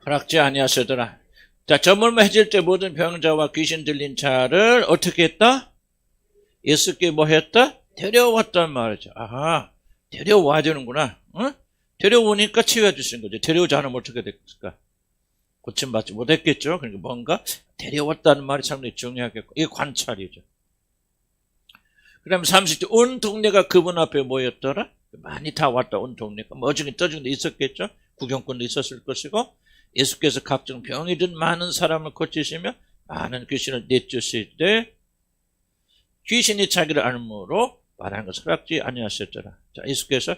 허락지 아니하시더라. 자, 저물매 해질 때 모든 병자와 귀신 들린 자를 어떻게 했다? 예수께 뭐 했다? 데려왔단 말이죠. 아하, 데려와야 되는구나. 어? 데려오니까 치유해 주신 거죠. 데려오지 않으면 어떻게 됐을까? 고침받지 못했겠죠. 그러니까 뭔가 데려왔다는 말이 상당히 중요하겠고, 이게 관찰이죠. 그 다음에 30절, 온 동네가 그분 앞에 모였더라? 많이 다 왔다, 온 동네가. 뭐 어중에 떠중에 있었겠죠. 구경꾼도 있었을 것이고, 예수께서 각종 병이 든 많은 사람을 고치시며 많은 귀신을 내쫓을 때 귀신이 자기를 알므로 말하는 것을 허락지 아니하셨더라. 자, 예수께서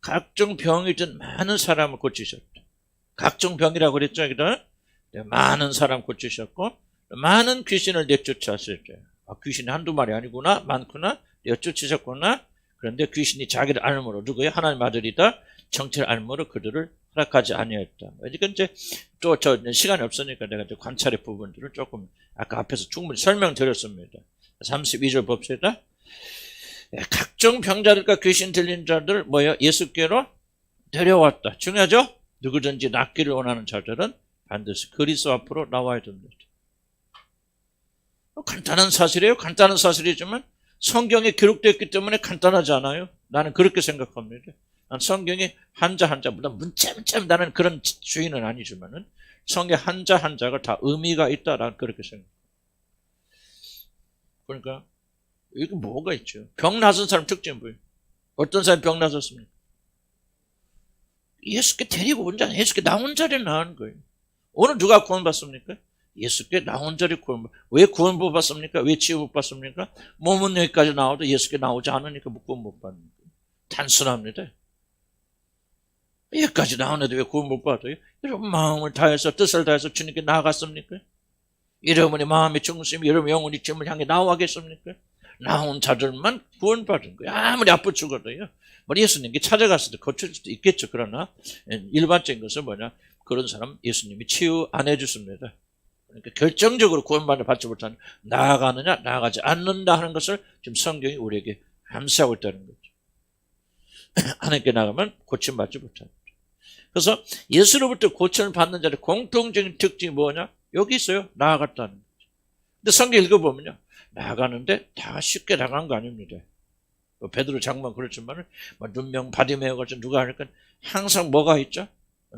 각종 병이 든 많은 사람을 고치셨다. 각종 병이라고 그랬죠. 많은 사람 고치셨고 많은 귀신을 내쫓았을 때 귀신이 한두 마리 아니구나. 많구나. 내쫓으셨구나. 그런데 귀신이 자기를 알므로 누구예요? 하나님 아들이다. 정체를 알므로 그들을 허락하지 아니했다. 그러니까 이제 또 시간이 없으니까 내가 이제 관찰의 부분들을 조금 아까 앞에서 충분히 설명드렸습니다. 32절 봅시다. 각종 병자들과 귀신 들린 자들 뭐요? 예수께로 데려왔다. 중요하죠? 누구든지 낫기를 원하는 자들은 반드시 그리스도 앞으로 나와야 됩니다. 간단한 사실이에요. 간단한 사실이지만 성경에 기록되었기 때문에 간단하지 않아요. 나는 그렇게 생각합니다. 난 성경의 한자 물론 문자 나는 그런 주의는 아니지만은 성경 한자가 다 의미가 있다라는 그렇게 생각합니다. 그러니까 이게 뭐가 있죠? 병 나선 사람 특징은 뭐예요? 어떤 사람이 병 나섰습니까? 예수께 데리고 온 자는 예수께 나온 자리에 나온 거예요. 오늘 누가 구원받습니까? 예수께 나온 자리에 구원받습니다. 왜 구원 못 받습니까? 왜 치유 못 받습니까? 몸은 여기까지 나와도 예수께 나오지 않으니까 구원 못 받는 거예요. 단순합니다. 여기까지 나오는데 왜 구원 못 받아요? 여러분 마음을 다해서 뜻을 다해서 주님께 나아갔습니까? 여러분의 마음의 중심이 여러분 영혼이 주님을 향해 나와겠습니까? 나온 자들만 구원받은 거예요. 아무리 아프 죽어도요. 예수님께 찾아갔을 때 고칠 수도 있겠죠. 그러나 일반적인 것은 뭐냐? 그런 사람 예수님이 치유 안 해주십니다. 그러니까 결정적으로 구원받아 받지 못하는 나아가느냐 나아가지 않는다 하는 것을 지금 성경이 우리에게 암시하고 있다는 거죠. 하나님께 나가면 고침받지 못합니다. 그래서 예수로부터 고침을 받는 자의 공통적인 특징이 뭐냐? 여기 있어요. 나아갔다는 거죠. 근데 성경 읽어보면요. 나아가는데 다 쉽게 나간 거 아닙니다. 베드로 장로만 그렇지만 눈명 바디메어 같은 누가 하니까 항상 뭐가 있죠?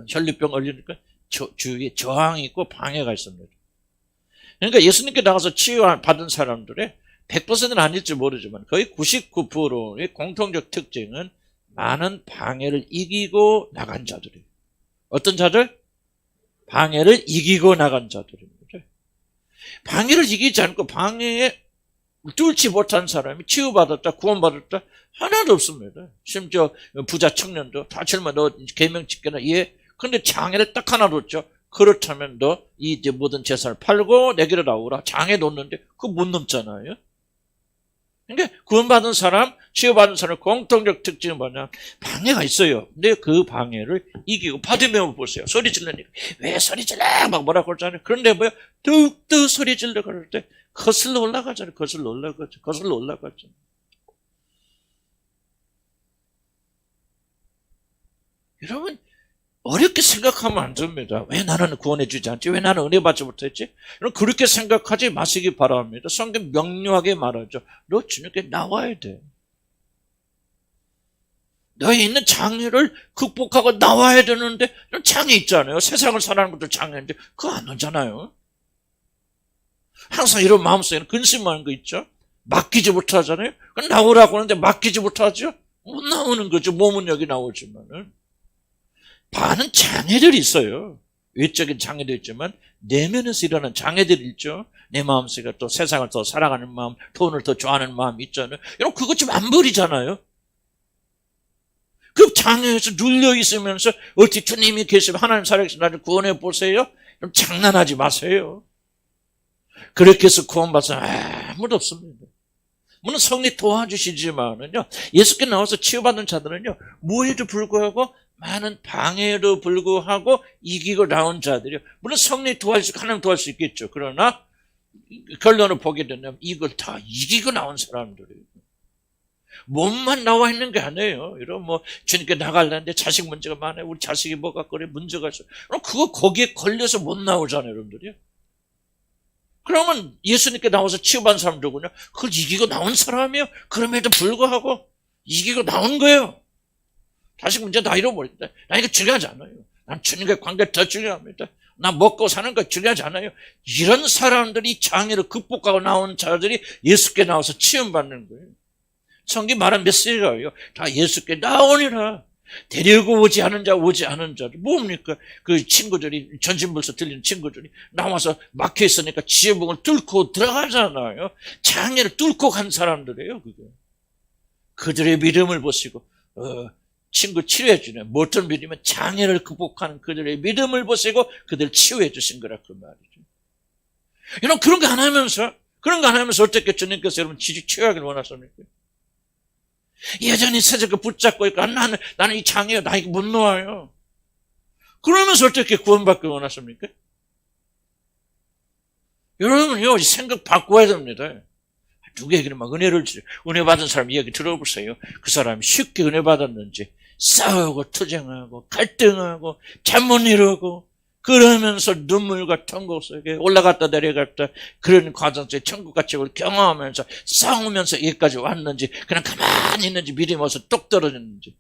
혈류병 걸리니까 주위에 저항이 있고 방해가 있습니다. 그러니까 예수님께 나가서 치유받은 사람들의 100%는 아닐지 모르지만 거의 99%의 공통적 특징은 많은 방해를 이기고 나간 자들이에요. 어떤 자들? 방해를 이기고 나간 자들입니다. 방해를 이기지 않고 방해에 뚫지 못한 사람이 치유받았다, 구원받았다 하나도 없습니다. 심지어 부자 청년도 다 젊어, 너 계명 지켜라. 예. 근데 장애를 딱 하나 뒀죠. 그렇다면 너 이 모든 재산을 팔고 내게로 나오라. 장애 놓는데 그거 못 넘잖아요. 그러니까 구원받은 사람, 치유받은 사람의 공통적 특징은 뭐냐? 방해가 있어요. 근데 그 방해를 이기고 바디메오 보세요. 소리 질르니까 왜 소리 질러? 막 뭐라고 그러잖아요. 그런데 뭐야? 더욱더 소리 질러 그럴 때 거슬러 올라가잖아요. 거슬러 올라가죠. 거슬러 올라가죠. 여러분 어렵게 생각하면 안 됩니다. 왜 나는 구원해 주지 않지? 왜 나는 은혜 받지 못했지? 여러분 그렇게 생각하지 마시기 바랍니다. 성경 명료하게 말하죠. 너 주님께 나와야 돼. 너에 있는 장애를 극복하고 나와야 되는데 장애 있잖아요. 세상을 살아가는 것도 장애인데 그거 안 오잖아요. 항상 이런 마음속에는 근심하는 거 있죠. 맡기지 못하잖아요. 그럼 나오라고 하는데 맡기지 못하죠. 못 나오는 거죠. 몸은 여기 나오지만은. 많은 장애들이 있어요. 외적인 장애도 있지만 내면에서 일어나는 장애들이 있죠. 내 마음속에 또 세상을 더 사랑하는 마음, 돈을 더 좋아하는 마음이 있잖아요. 여러분 그것 좀 안 버리잖아요. 그 장애에서 눌려 있으면서 어떻게 주님이 계시면 하나님 살아계신 나를 구원해 보세요. 그럼 장난하지 마세요. 그렇게 해서 구원받아서 아무도 없습니다. 물론 성리 도와주시지만은요, 예수께 나와서 치유받은 자들은요, 뭐에도 불구하고 많은 방해에도 불구하고 이기고 나온 자들이요. 물론 성리 도와주시고 하나님 도와줄 수 있겠죠. 그러나 결론을 보게 되면 이걸 다 이기고 나온 사람들이에요. 몸만 나와 있는 게 아니에요. 이런 뭐 주님께 나가려는데 자식 문제가 많아요. 우리 자식이 뭐가 그래 문제가 있어. 그럼 그거 거기에 걸려서 못 나오잖아요, 여러분들이요. 그러면 예수님께 나와서 치유받은 사람 누구냐? 그걸 이기고 나온 사람이에요. 그럼에도 불구하고 이기고 나온 거예요. 자식 문제 다 잃어버린다. 나 이거 중요하지 않아요. 난 주님과의 관계 더 중요합니다. 나 먹고 사는 거 중요하지 않아요. 이런 사람들이 장애를 극복하고 나온 자들이 예수께 나와서 치유받는 거예요. 성경 말한 메시지가요. 다 예수께 나오니라. 데리고 오지 않은 자, 오지 않은 자. 뭡니까? 그 친구들이, 전신불서 들리는 친구들이 나와서 막혀 있으니까 지혜봉을 뚫고 들어가잖아요. 장애를 뚫고 간 사람들이에요, 그게. 그들의 믿음을 보시고, 친구 치료해 주네. 뭐 어떤 믿음이면 장애를 극복하는 그들의 믿음을 보시고 그들 치유해 주신 거라 그 말이죠. 여러분, 그런 거 안 하면서 어떻게 주님께서 여러분 치유하기를 원하십니까? 여전히 세상을 붙잡고 있고 나는 이 장애요. 나 이거 못 놓아요. 그러면서 어떻게 구원받기 원하십니까? 여러분요, 생각 바꿔야 됩니다. 누구에게는 막 은혜를 주죠. 은혜 받은 사람 이야기 들어보세요. 그 사람이 쉽게 은혜 받았는지 싸우고 투쟁하고 갈등하고 잠 못 이루고 그러면서 눈물과 통곡 속에 올라갔다 내려갔다 그런 과정 속에 천국같이 경험하면서 싸우면서 여기까지 왔는지 그냥 가만히 있는지 미리 와서 똑 떨어졌는지.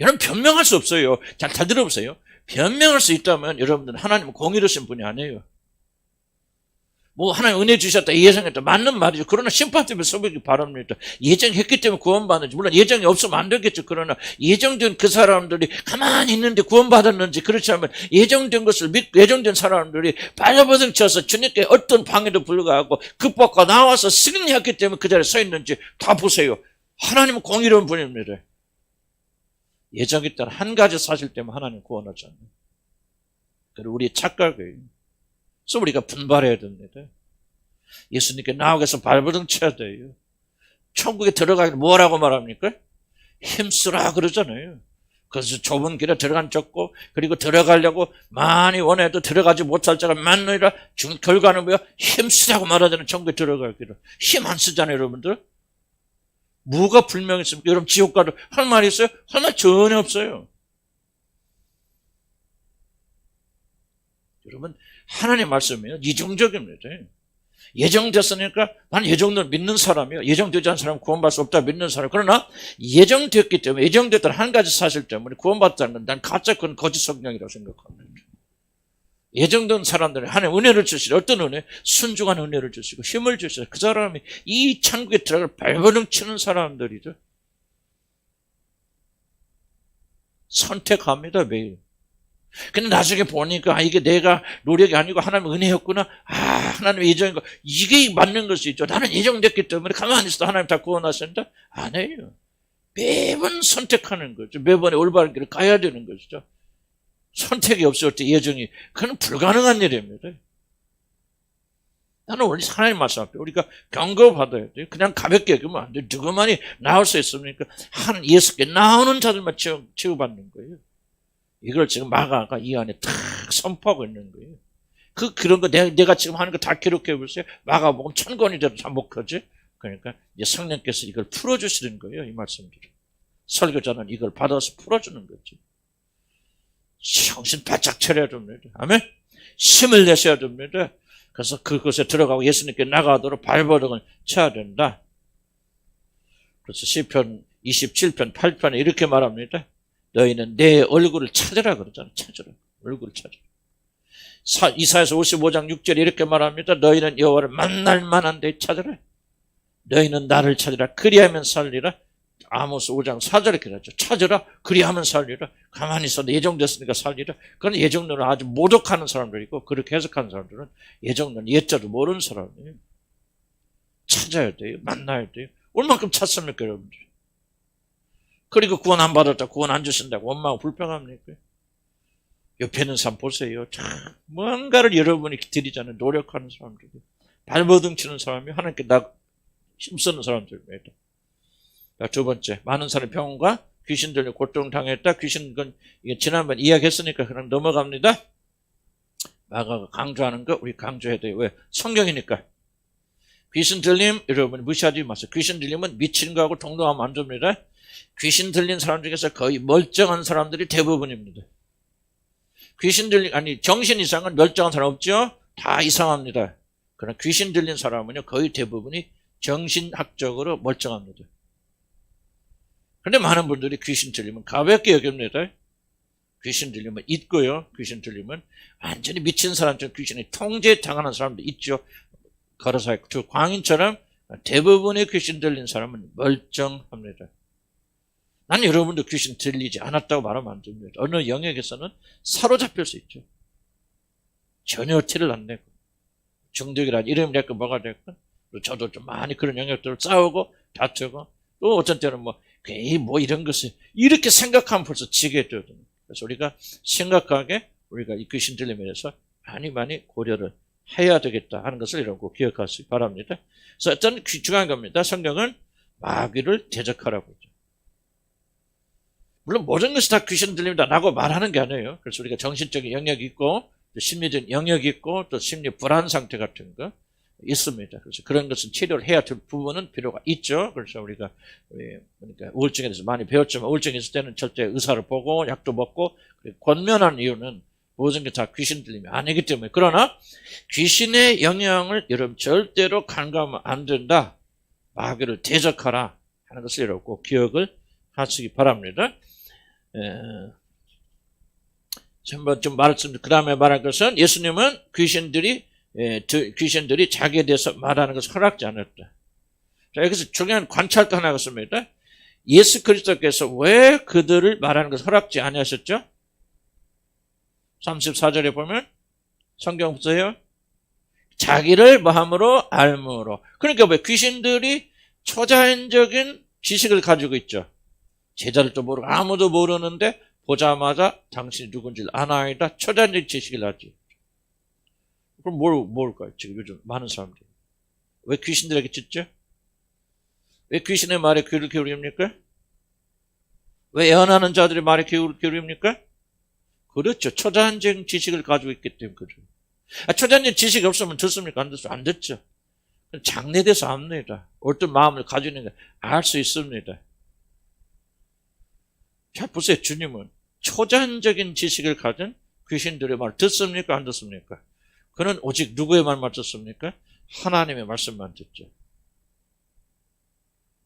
여러분 변명할 수 없어요. 잘 들어보세요. 변명할 수 있다면 여러분들은 하나님은 공의로우신 분이 아니에요. 뭐 하나님 은혜 주셨다 예정했다 맞는 말이죠. 그러나 심판 때문에 서보기 바랍니다. 예정했기 때문에 구원받는지 물론 예정이 없으면 안 되겠죠. 그러나 예정된 그 사람들이 가만히 있는데 구원받았는지 그렇지 않으면 예정된 것을 믿고 예정된 사람들이 발버둥 쳐서 주님께 어떤 방해도 불구하고 극복하고 나와서 승리했기 때문에 그 자리에 서 있는지 다 보세요. 하나님은 공의로운 분입니다. 예정에 따라 한 가지 사실 때문에 하나님 구원하지 않아요. 그리고 우리의 착각이에요. 그래서 우리가 분발해야 됩니다. 예수님께 나오게서 발버둥 쳐야 돼요. 천국에 들어가기를 뭐라고 말합니까? 힘쓰라 그러잖아요. 그래서 좁은 길에 들어간 적고 그리고 들어가려고 많이 원해도 들어가지 못할 자가 많으리라. 결과는 뭐야? 힘쓰라고 말하잖아요. 천국에 들어가기를. 힘 안 쓰잖아요, 여러분들. 뭐가 불명했습니까? 여러분 지옥 가도 할 말이 있어요? 할 말 전혀 없어요. 여러분 하나님의 말씀이에요. 이중적입니다. 예정됐으니까 난 예정된 믿는 사람이에요. 예정되지 않은 사람은 구원받을 수 없다 믿는 사람. 그러나 예정됐기 때문에 예정됐다는 한 가지 사실 때문에 구원받았다는 건 난 가짜 그건 거짓 성경이라고 생각합니다. 예정된 사람들은 하나님 은혜를 주시죠. 어떤 은혜? 순종한 은혜를 주시고 힘을 주시죠. 그 사람이 이 천국에 들어갈 발버둥 치는 사람들이죠. 선택합니다, 매일. 근데 나중에 보니까 이게 내가 노력이 아니고 하나님의 은혜였구나. 하나님의 예정인 거. 이게 맞는 것이죠. 나는 예정됐기 때문에 가만히 있어도 하나님 다 구원하신다? 아니에요. 매번 선택하는 거죠. 매번에 올바른 길을 가야 되는 것이죠. 선택이 없을 때 예정이, 그건 불가능한 일입니다. 나는 원래 하나님 말씀 앞에 우리가 경고받아야 돼요. 그냥 가볍게 여기면 안 돼요. 누구만이 나올 수 있습니까? 한 6개 나오는 자들만 치유받는 거예요. 이걸 지금 마가가 이 안에 탁 선포하고 있는 거예요. 그런 거 내가 지금 하는 거 다 기록해 보세요. 마가복음 1000권이 돼도 다 못 가지. 그러니까 이제 성령께서 이걸 풀어주시는 거예요. 이 말씀들을. 설교자는 이걸 받아서 풀어주는 거죠. 정신 바짝 차려야 됩니다. 아멘? 힘을 내셔야 됩니다. 그래서 그곳에 들어가고 예수님께 나가도록 발버둥을 쳐야 된다. 그래서 시편 27편 8편에 이렇게 말합니다. 너희는 내 얼굴을 찾으라 그러잖아. 찾으라. 얼굴을 찾으라. 이사야서 55장 6절에 이렇게 말합니다. 너희는 여호와를 만날 만한 데 찾으라. 너희는 나를 찾으라. 그리하면 살리라. 아모스 5장 4절에 그랬죠. 찾으라. 그리하면 살리라. 가만히 있어도 예정됐으니까 살리라. 그건 예정론을 아주 모독하는 사람들이고 그렇게 해석하는 사람들은 예정론 예자도 모르는 사람이에요. 찾아야 돼요. 만나야 돼요. 얼만큼 찾습니까 여러분들? 그리고 구원 안 받았다, 구원 안 주신다고 원망하고 불평합니까? 옆에 있는 사람 보세요. 참 뭔가를 여러분이 드리자는 노력하는 사람들이, 발버둥 치는 사람이 하나님께 나 힘쓰는 사람들입니다. 두 번째, 많은 사람이 병과 귀신 들려 고통당했다. 귀신, 건 이게 지난번 이야기했으니까 그냥 넘어갑니다. 마가가 강조하는 거 우리 강조해야 돼요. 왜? 성경이니까. 귀신 들림 여러분 무시하지 마세요. 귀신 들림은 미친 거하고 동등하면 안 됩니다. 귀신 들린 사람 중에서 거의 멀쩡한 사람들이 대부분입니다. 귀신 들린, 아니 정신 이상은 멀쩡한 사람 없죠? 다 이상합니다. 그러나 귀신 들린 사람은요 거의 대부분이 정신학적으로 멀쩡합니다. 그런데 많은 분들이 귀신 들리면 가볍게 여깁니다. 귀신 들리면 있고요. 귀신 들리면 완전히 미친 사람처럼 귀신이 통제당하는 사람도 있죠. 걸어서 두 광인처럼 대부분의 귀신 들린 사람은 멀쩡합니다. 난 여러분도 귀신 들리지 않았다고 말하면 안 됩니다. 어느 영역에서는 사로잡힐 수 있죠. 전혀 티를 안 내고 중독이라 이름이 됐건 뭐가 됐건 저도 좀 많이 그런 영역들을 싸우고 다투고 또 어떤 때는 뭐 괜히 뭐 이런 것을 이렇게 생각하면 벌써 지게 되거든요. 그래서 우리가 심각하게 우리가 이 귀신 들림에 대해서 많이 고려를 해야 되겠다 하는 것을 여러분 기억하시기 바랍니다. 그래서 어떤 중요한 겁니다. 성경은 마귀를 대적하라고 하죠. 물론 모든 것이 다 귀신 들립니다라고 말하는 게 아니에요. 그래서 우리가 정신적인 영역이 있고 또 심리적인 영역이 있고 또 심리 불안 상태 같은 거 있습니다. 그래서 그런 것은 치료를 해야 될 부분은 필요가 있죠. 그래서 우리가 그러니까 우울증에 대해서 많이 배웠지만 우울증이 있을 때는 절대 의사를 보고 약도 먹고 권면한 이유는 모든 게 다 귀신 들림이 아니기 때문에. 그러나 귀신의 영향을 여러분 절대로 간과하면 안 된다. 마귀를 대적하라 하는 것을 여러분 꼭 기억을 하시기 바랍니다. 좀 말씀, 그 다음에 말할 것은 예수님은 귀신들이 자기에 대해서 말하는 것을 허락지 않았다. 자, 여기서 중요한 관찰도 하나 있습니다. 예수 그리스도께서 왜 그들을 말하는 것을 허락지 않으셨죠? 34절에 보면 성경 보세요. 자기를 뭐함으로 알므로. 그러니까 왜 귀신들이 초자연적인 지식을 가지고 있죠. 제자들도 모르고 아무도 모르는데 보자마자 당신이 누군지 아나이다. 초자연적 지식을 하지. 그럼 뭘까요? 지금 요즘 많은 사람들이. 왜 귀신들에게 짖죠? 왜 귀신의 말에 귀를 기울입니까? 왜 예언하는 자들의 말에 귀를 기울입니까? 그렇죠. 초자연적 지식을 가지고 있기 때문에 그렇죠. 초자연적 지식이 없으면 듣습니까? 안 듣습니까? 안 듣죠. 장래돼서 압니다. 어떤 마음을 가지고 있는가 알 수 있습니다. 자, 보세요. 주님은 초자연적인 지식을 가진 귀신들의 말을 듣습니까? 안 듣습니까? 그는 오직 누구의 말만 듣습니까? 하나님의 말씀만 듣죠.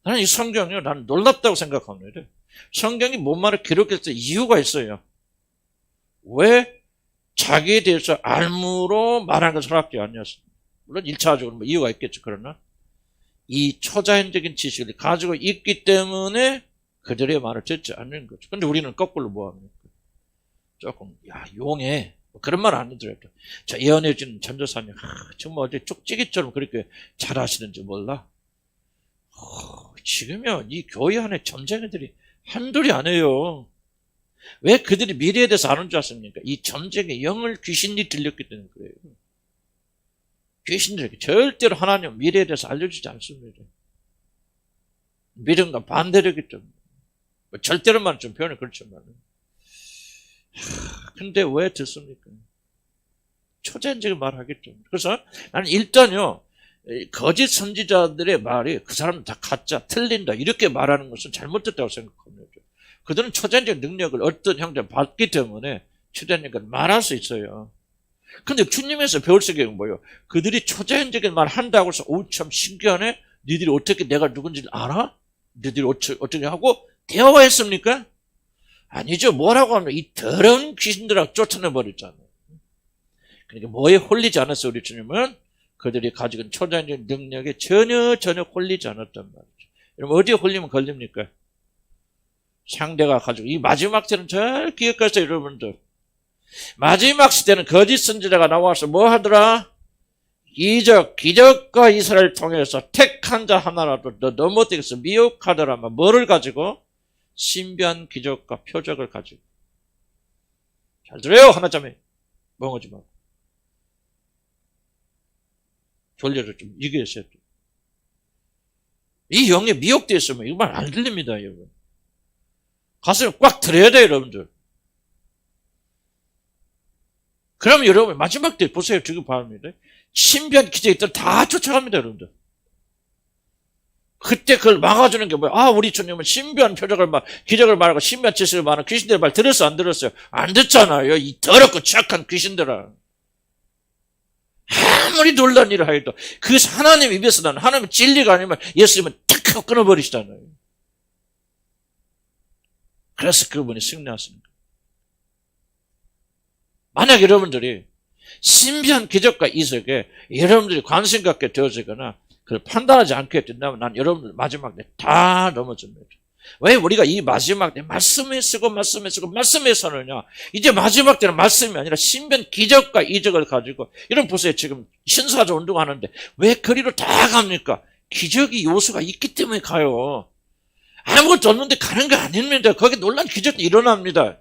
나는 이 성경이요, 나는 놀랍다고 생각합니다. 성경이 뭔 말을 기록했을 때 이유가 있어요. 왜 자기에 대해서 알무로 말하는 것은 허락되지 아니었습니다. 물론 1차적으로 이유가 있겠죠. 그러나 이 초자연적인 지식을 가지고 있기 때문에 그들의 말을 듣지 않는 거죠. 근데 우리는 거꾸로 뭐합니까? 조금 용해 그런 말 안 하더라도 저 예언해주는 전도사님 정말 어제 쪽지기처럼 그렇게 잘하시는지 몰라. 지금요 이 교회 안에 점쟁이들이 한둘이 아니에요. 왜 그들이 미래에 대해서 아는 줄 아십니까? 이 점쟁이 영을 귀신이 들렸기 때문에 그래요. 귀신들에게 절대로 하나님 미래에 대해서 알려주지 않습니다. 믿음과 반대되기 때문에. 절대로만 좀 표현이 그렇지만. 근데 왜 듣습니까? 초자연적인 말을 하기 때문에. 그래서 나는 일단요, 거짓 선지자들의 말이 그 사람은 다 가짜, 틀린다, 이렇게 말하는 것은 잘못됐다고 생각합니다. 그들은 초자연적 능력을 어떤 형태로 받기 때문에 초자연적인 말할 수 있어요. 근데 주님에서 배울 수 있는 게 뭐예요? 그들이 초자연적인 말 한다고 해서 참 신기하네? 니들이 어떻게 내가 누군지를 알아? 니들이 어떻게 하고 대화했습니까? 아니죠. 뭐라고 하면 이 더러운 귀신들하고 쫓아내버렸잖아요. 그러니까 뭐에 홀리지 않았어 우리 주님은? 그들이 가지고 있는 초자연적인 능력에 전혀 홀리지 않았단 말이죠. 여러분 어디에 홀리면 걸립니까? 상대가 가지고 이 마지막 때는 잘 기억하세요 여러분들. 마지막 시대는 거짓 선지자가 나와서 뭐 하더라? 기적과 이스라엘을 통해서 택한 자 하나라도 너 넘어뜨려서 미혹하더라면 뭐를 가지고? 신비한 기적과 표적을 가지고. 잘 들어요 하나자매. 멍하지 말고. 졸려서 좀 이겨주세요. 이 영에 미혹되어 있으면 이거 말 안 들립니다 여러분. 가슴에 꽉 들어야 돼요 여러분들. 그러면 여러분 마지막 때 보세요. 지금 바랍니다. 신비한 기적이 다 쫓아갑니다 여러분들. 그때 그걸 막아주는 게 뭐야? 우리 주님은 신비한 표적을 기적을 말하고 신비한 지식을 말하고 귀신들의 말 들었어요 안 들었어요? 안 듣잖아요. 이 더럽고 취약한 귀신들아. 아무리 놀란 일을 하여도 그 하나님 입에서 나는 하나님의 진리가 아니면 예수님은 탁 하고 끊어버리시잖아요. 그래서 그분이 승리하시는 거예요. 만약 여러분들이 신비한 기적과 이적에 여러분들이 관심 갖게 되어지거나 그걸 판단하지 않게 된다면 난 여러분들 마지막 때 다 넘어집니다. 왜 우리가 이 마지막 때 말씀에 쓰고 말씀에 서느냐? 이제 마지막 때는 말씀이 아니라 신비한 기적과 이적을 가지고 여러분 보세요. 지금 신사조 운동하는데 왜 거리로 다 갑니까? 기적이 요소가 있기 때문에 가요. 아무것도 없는데 가는 거 아닙니다. 거기 놀란 기적도 일어납니다.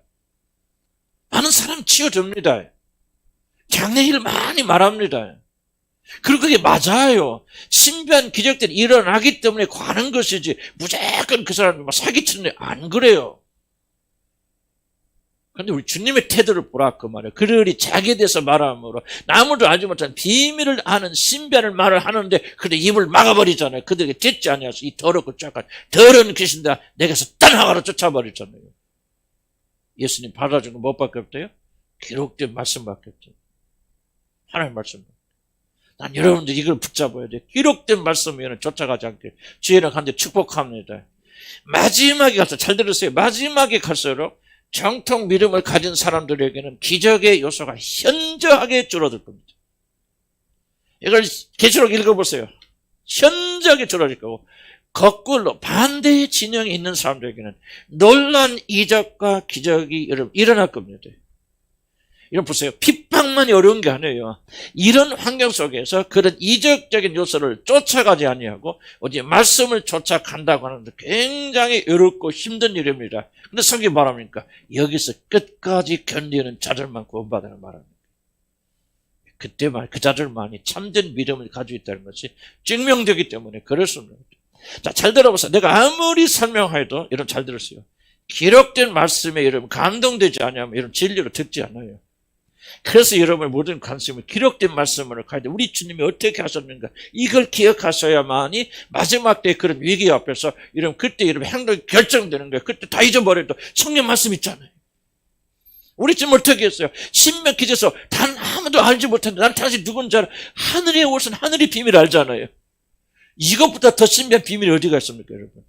많은 사람 치유됩니다. 장례일 많이 말합니다. 그리고 그게 맞아요. 신비한 기적들이 일어나기 때문에 가는 것이지 무조건 그 사람이 사기치는 안 그래요. 그런데 우리 주님의 태도를 보라 그 말이에요. 그들이 자기에 대해서 말함으로 아무도 알지 못한 비밀을 아는 신비한 말을 하는데 그들 입을 막아버리잖아요. 그들에게 듣지 아니하서 이 더럽고 짝한 더러운 귀신들 내게서 딴 하나로 쫓아버리잖아요. 예수님 받아준 거 뭐밖에 없대요? 기록된 말씀밖에 없죠. 하나님 말씀. 난 여러분들 이걸 붙잡아야 돼. 기록된 말씀에는 쫓아가지 않게 주의를 한데 축복합니다. 마지막에 가서 잘 들으세요. 마지막에 갈수록 정통 믿음을 가진 사람들에게는 기적의 요소가 현저하게 줄어들 겁니다. 이걸 계시록 읽어보세요. 현저하게 줄어들 거고 거꾸로 반대의 진영에 있는 사람들에게는 놀란 이적과 기적이 일어날 겁니다. 이런 보세요. 핍박만이 어려운 게 아니에요. 이런 환경 속에서 그런 이적적인 요소를 쫓아가지 아니하고 오직 말씀을 쫓아간다고 하는 굉장히 어렵고 힘든 일입니다. 근데 성경이 말합니까? 여기서 끝까지 견디는 자들만 구원받는 말합니다. 그때만 그 자들만이 참된 믿음을 가지고 있다는 것이 증명되기 때문에 그렇습니다. 자, 잘 들어보세요. 내가 아무리 설명해도 여러분 잘 들었어요. 기록된 말씀에 여러분 감동되지 않으면 여러분 진리로 듣지 않아요. 그래서 여러분의 모든 관심을 기록된 말씀으로 가야 돼. 우리 주님이 어떻게 하셨는가 이걸 기억하셔야만이 마지막 때 그런 위기 앞에서 여러분 그때 여러분 행동이 결정되는 거예요. 그때 다 잊어버려도 성경 말씀 있잖아요. 우리 지금 어떻게 했어요? 신명 기제서 단 아무도 알지 못했는데 난 당신 누군지 알아. 하늘의 옷은 하늘의 비밀을 알잖아요. 이것보다 더 신비한 비밀이 어디가 있습니까 여러분?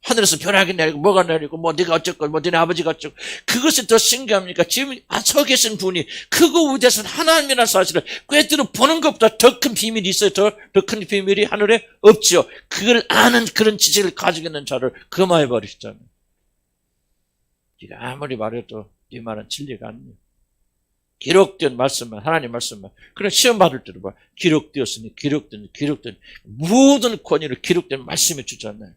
하늘에서 벼락이 내리고 뭐가 내리고 뭐 네가 어쨌고 뭐 너네 아버지가 어쨌고 그것이 더 신기합니까? 지금 서 계신 분이 크고 위대하신 하나님이라는 사실을 꿰뚫어 보는 것보다 더 큰 비밀이 있어요. 더 큰 비밀이 하늘에 없지요. 그걸 아는 그런 지식을 가지고 있는 자를 금화해버리시잖아요. 네가 아무리 말해도 네 말은 진리가 아니에요. 기록된 말씀만, 하나님 말씀만. 그래, 시험 받을 때도 봐. 기록되었으니, 기록된 모든 권위를 기록된 말씀에 주잖아요.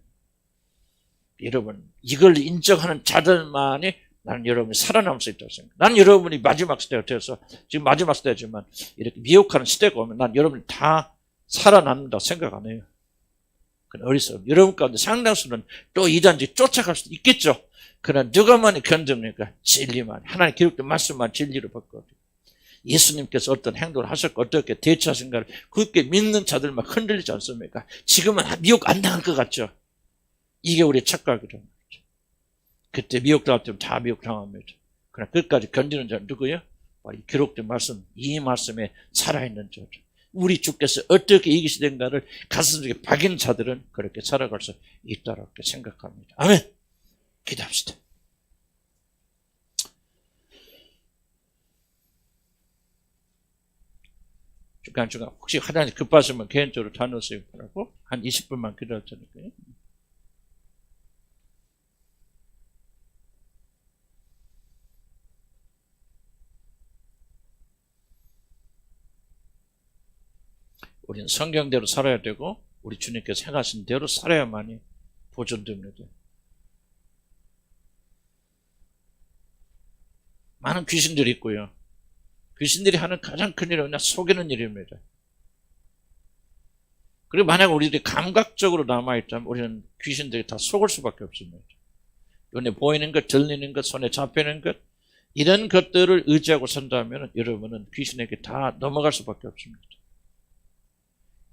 여러분, 이걸 인정하는 자들만이 나는 여러분이 살아남을 수 있다고 생각해요. 나는 여러분이 마지막 시대가 되어서, 지금 마지막 시대지만, 이렇게 미혹하는 시대가 오면 난 여러분이 다 살아남는다고 생각 안 해요. 그건 어리석은. 여러분 가운데 상당수는 또 이단지 쫓아갈 수도 있겠죠. 그러나 누가만이 견딥니까? 진리만. 하나님 기록된 말씀만 진리로 바꿔요. 예수님께서 어떤 행동을 하셨고 어떻게 대처하신가를 그렇게 믿는 자들만 흔들리지 않습니까? 지금은 미혹 안 당할 것 같죠? 이게 우리의 착각이라는 거죠. 그때 미혹당할 때면 다 미혹당합니다. 그러나 끝까지 견디는 자는 누구예요? 기록된 말씀, 이 말씀에 살아있는 자죠. 우리 주께서 어떻게 이기시던가를 가슴속에 박인 자들은 그렇게 살아갈 수 있다고 생각합니다. 아멘. 기도합시다. 중간중간 혹시 하나님 급하시면 개인적으로 다녀오세요. 하라고 한 20분만 기도할 테니까요. 우리는 성경대로 살아야 되고 우리 주님께서 행하신 대로 살아야만이 보존됩니다. 많은 귀신들이 있고요. 귀신들이 하는 가장 큰 일은 그냥 속이는 일입니다. 그리고 만약 우리들이 감각적으로 남아있다면 우리는 귀신들이 다 속을 수밖에 없습니다. 눈에 보이는 것, 들리는 것, 손에 잡히는 것 이런 것들을 의지하고 산다면 여러분은 귀신에게 다 넘어갈 수밖에 없습니다.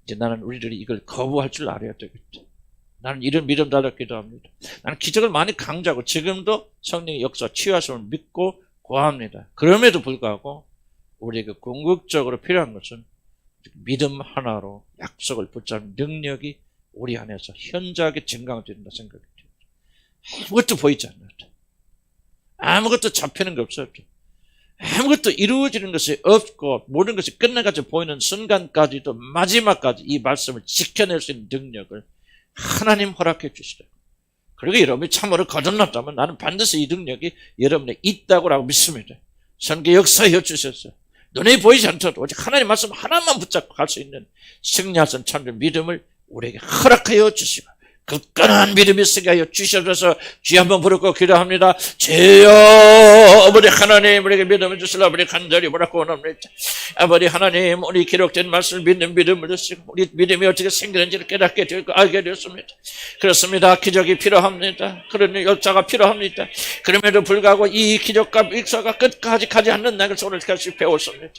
이제 나는 우리들이 이걸 거부할 줄 알아야 되겠다. 나는 이런 믿음 달라 기도합니다. 나는 기적을 많이 강조하고 지금도 성령의 역사 치유하심을 믿고 구합니다. 그럼에도 불구하고 우리에게 궁극적으로 필요한 것은 믿음 하나로 약속을 붙잡는 능력이 우리 안에서 현저하게 증강된다 생각이 돼요. 아무것도 보이지 않는다. 아무것도 잡히는 게 없어요. 아무것도 이루어지는 것이 없고 모든 것이 끝나가지고 보이는 순간까지도 마지막까지 이 말씀을 지켜낼 수 있는 능력을 하나님 허락해 주시라. 그리고 여러분이 참으로 거듭났다면 나는 반드시 이 능력이 여러분에 있다고 믿습니다. 선교 역사해 주셨어요. 눈에 보이지 않더라도 오직 하나님 말씀 하나만 붙잡고 갈 수 있는 승리하신 참된 믿음을 우리에게 허락하여 주시고 굳건한 믿음이 있게 하여 주셔서 주여 한번 부르고 기도합니다. 주여 아버지 하나님 우리에게 믿음을 주시라. 아버지 간절히 뭐라고 원합니다. 아버지 하나님 우리 기록된 말씀을 믿는 믿음을 주시고 우리 믿음이 어떻게 생기는지를 깨닫게 되고 알게 되었습니다. 그렇습니다. 기적이 필요합니다. 그런 역사가 필요합니다. 그럼에도 불구하고 이 기적과 역사가 끝까지 가지 않는다는 것을 오늘 다시 배웠습니다.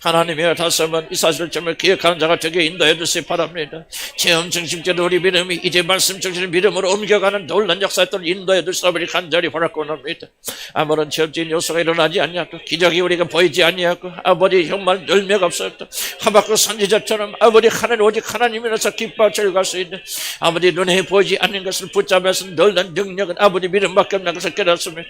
하나님이여 다시 한번 이 사실을 정말 기억하는 자가 되게 인도해 주시기 바랍니다. 체험 중심적으로 우리 믿음이 이제 말씀 정신을 믿음으로 옮겨가는 놀란 역사에 또 인도해 주시라. 우리 간절히 바라고 원합니다. 아무런 지역적인 요소가 일어나지 아니하고 기적이 우리가 보이지 아니하고 아버지 정말 열매가 없었다. 하박국 선지자처럼 아버지 하나님 오직 하나님이라서 기뻐 절갈 수 있는 아버지 눈에 보이지 않는 것을 붙잡아서 놀란 능력은 아버지 믿음밖에 없는 것을 깨닫습니다.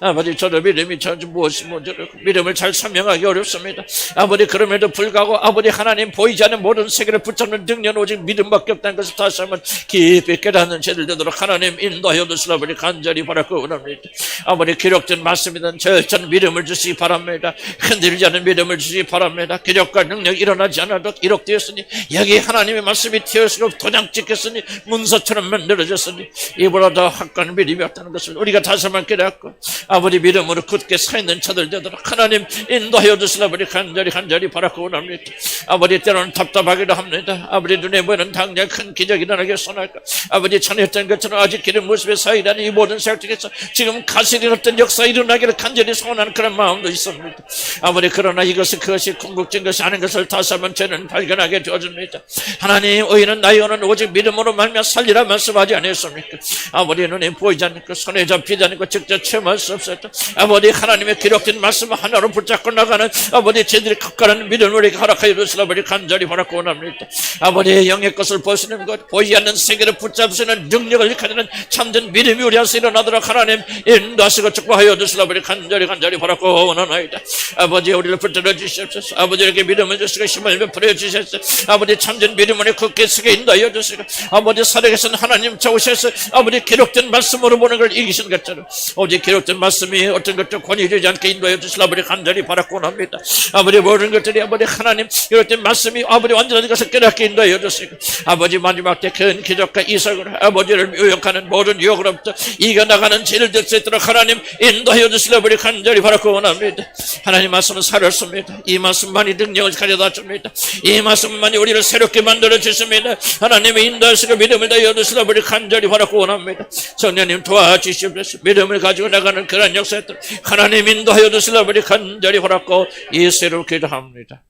아버지 저도 믿음이 전주 무엇이 모자르고 믿음을 잘 설명하기 어렵습니다. 아버지 그럼에도 불구하고 아버지 하나님 보이지 않는 모든 세계를 붙잡는 능력은 오직 믿음밖에 없다는 것을 다시 한번 깊이 깨닫는 죄를 되도록 하나님 인도하여 주시라. 아버지 간절히 바라고 원합니다. 아버지 기록된 말씀이든 절전 믿음을 주시기 바랍니다. 흔들리지 않는 믿음을 주시기 바랍니다. 기적과 능력이 일어나지 않아도 기록되었으니 여기 하나님의 말씀이 튀어서 도장 찍혔으니 문서처럼 만들어졌으니 이보다 더 확고한 믿음이 없다는 것을 우리가 다시 한번 깨닫고 아버지 믿음으로 굳게 서 있는 자들 되도록 하나님 인도하여 주시라. 아버지 간절히 바라고 원합니다. 아버지 때로는 답답하기도 합니다. 아버지 눈에 보이는 당장 큰 기적이 일어나게 선할까. 아버지 전했던 것처럼 아직 기름 모습에 사이라는 이 모든 세력 중에서 지금 가시린 어떤 역사 일어나기를 간절히 소원하는 그런 마음도 있습니다. 아버지 그러나 이것은 그것이 궁극적인 것이 아닌 것을 다시 한번 저는 발견하게 되어줍니다. 하나님 의인은 나의 의는 오직 믿음으로 말미암아 살리라 말씀하지 않았습니까? 아버지 눈에 보이지 않는 것 손에 잡히지 않는 것 직접 체험할 수 없었다. 아버지 하나님의 기록된 말씀 하나로 붙잡고 나가는 아버지 제들이 각각하는 믿음을 우리에게 허락하여 주시라. 아버지 간절히 바라고 원합니다. 아버지의 영의 것을 보시는 것 보이지 않는 세계를 붙잡고 붙잡으시는 능력을 가지는 참된 믿음이 우리 안에서 일어나도록 하나님 인도하시고 축복하여 주시라 우리 간절히 바라고 원하나이다. 아버지 우리를 붙들어 주시옵소서. 아버지에게 믿음을 주시고 힘을 베풀어 주시옵소서. 아버지 참된 믿음을 굳게 쓰게 인도하여 주시고 아버지 살아계신 하나님 좋으셔서 아버지 기록된 말씀으로 보는 걸 이기신 것처럼 오직 기록된 말씀이 어떤 것도 권위 주지 않게 인도하여 주시라 아버지 간절히 바라고 원합니다. 아버지 모든 것들이 아버지 하나님 기록된 말씀이 아버지 완전한 것을 깨닫게 인도하여 주시고 아버지 마지막 때 큰 기적과 이삭으로 아버지를 유혹하는 모든 유혹으로부터 이겨나가는 죄를 될 수 있도록 하나님 인도하여 주시라 우리 간절히 바라고 원합니다. 하나님 말씀은 살았습니다. 이 말씀만이 능력을 가져다 줍니다. 이 말씀만이 우리를 새롭게 만들어 주십니다. 하나님의 인도하시고 믿음을 다하여 주시라 우리 간절히 바라고 원합니다. 성령님 도와주시옵소서. 믿음을 가지고 나가는 그런 역사들 하나님 인도하여 주시라 우리 간절히 바라고 예수로 기도합니다.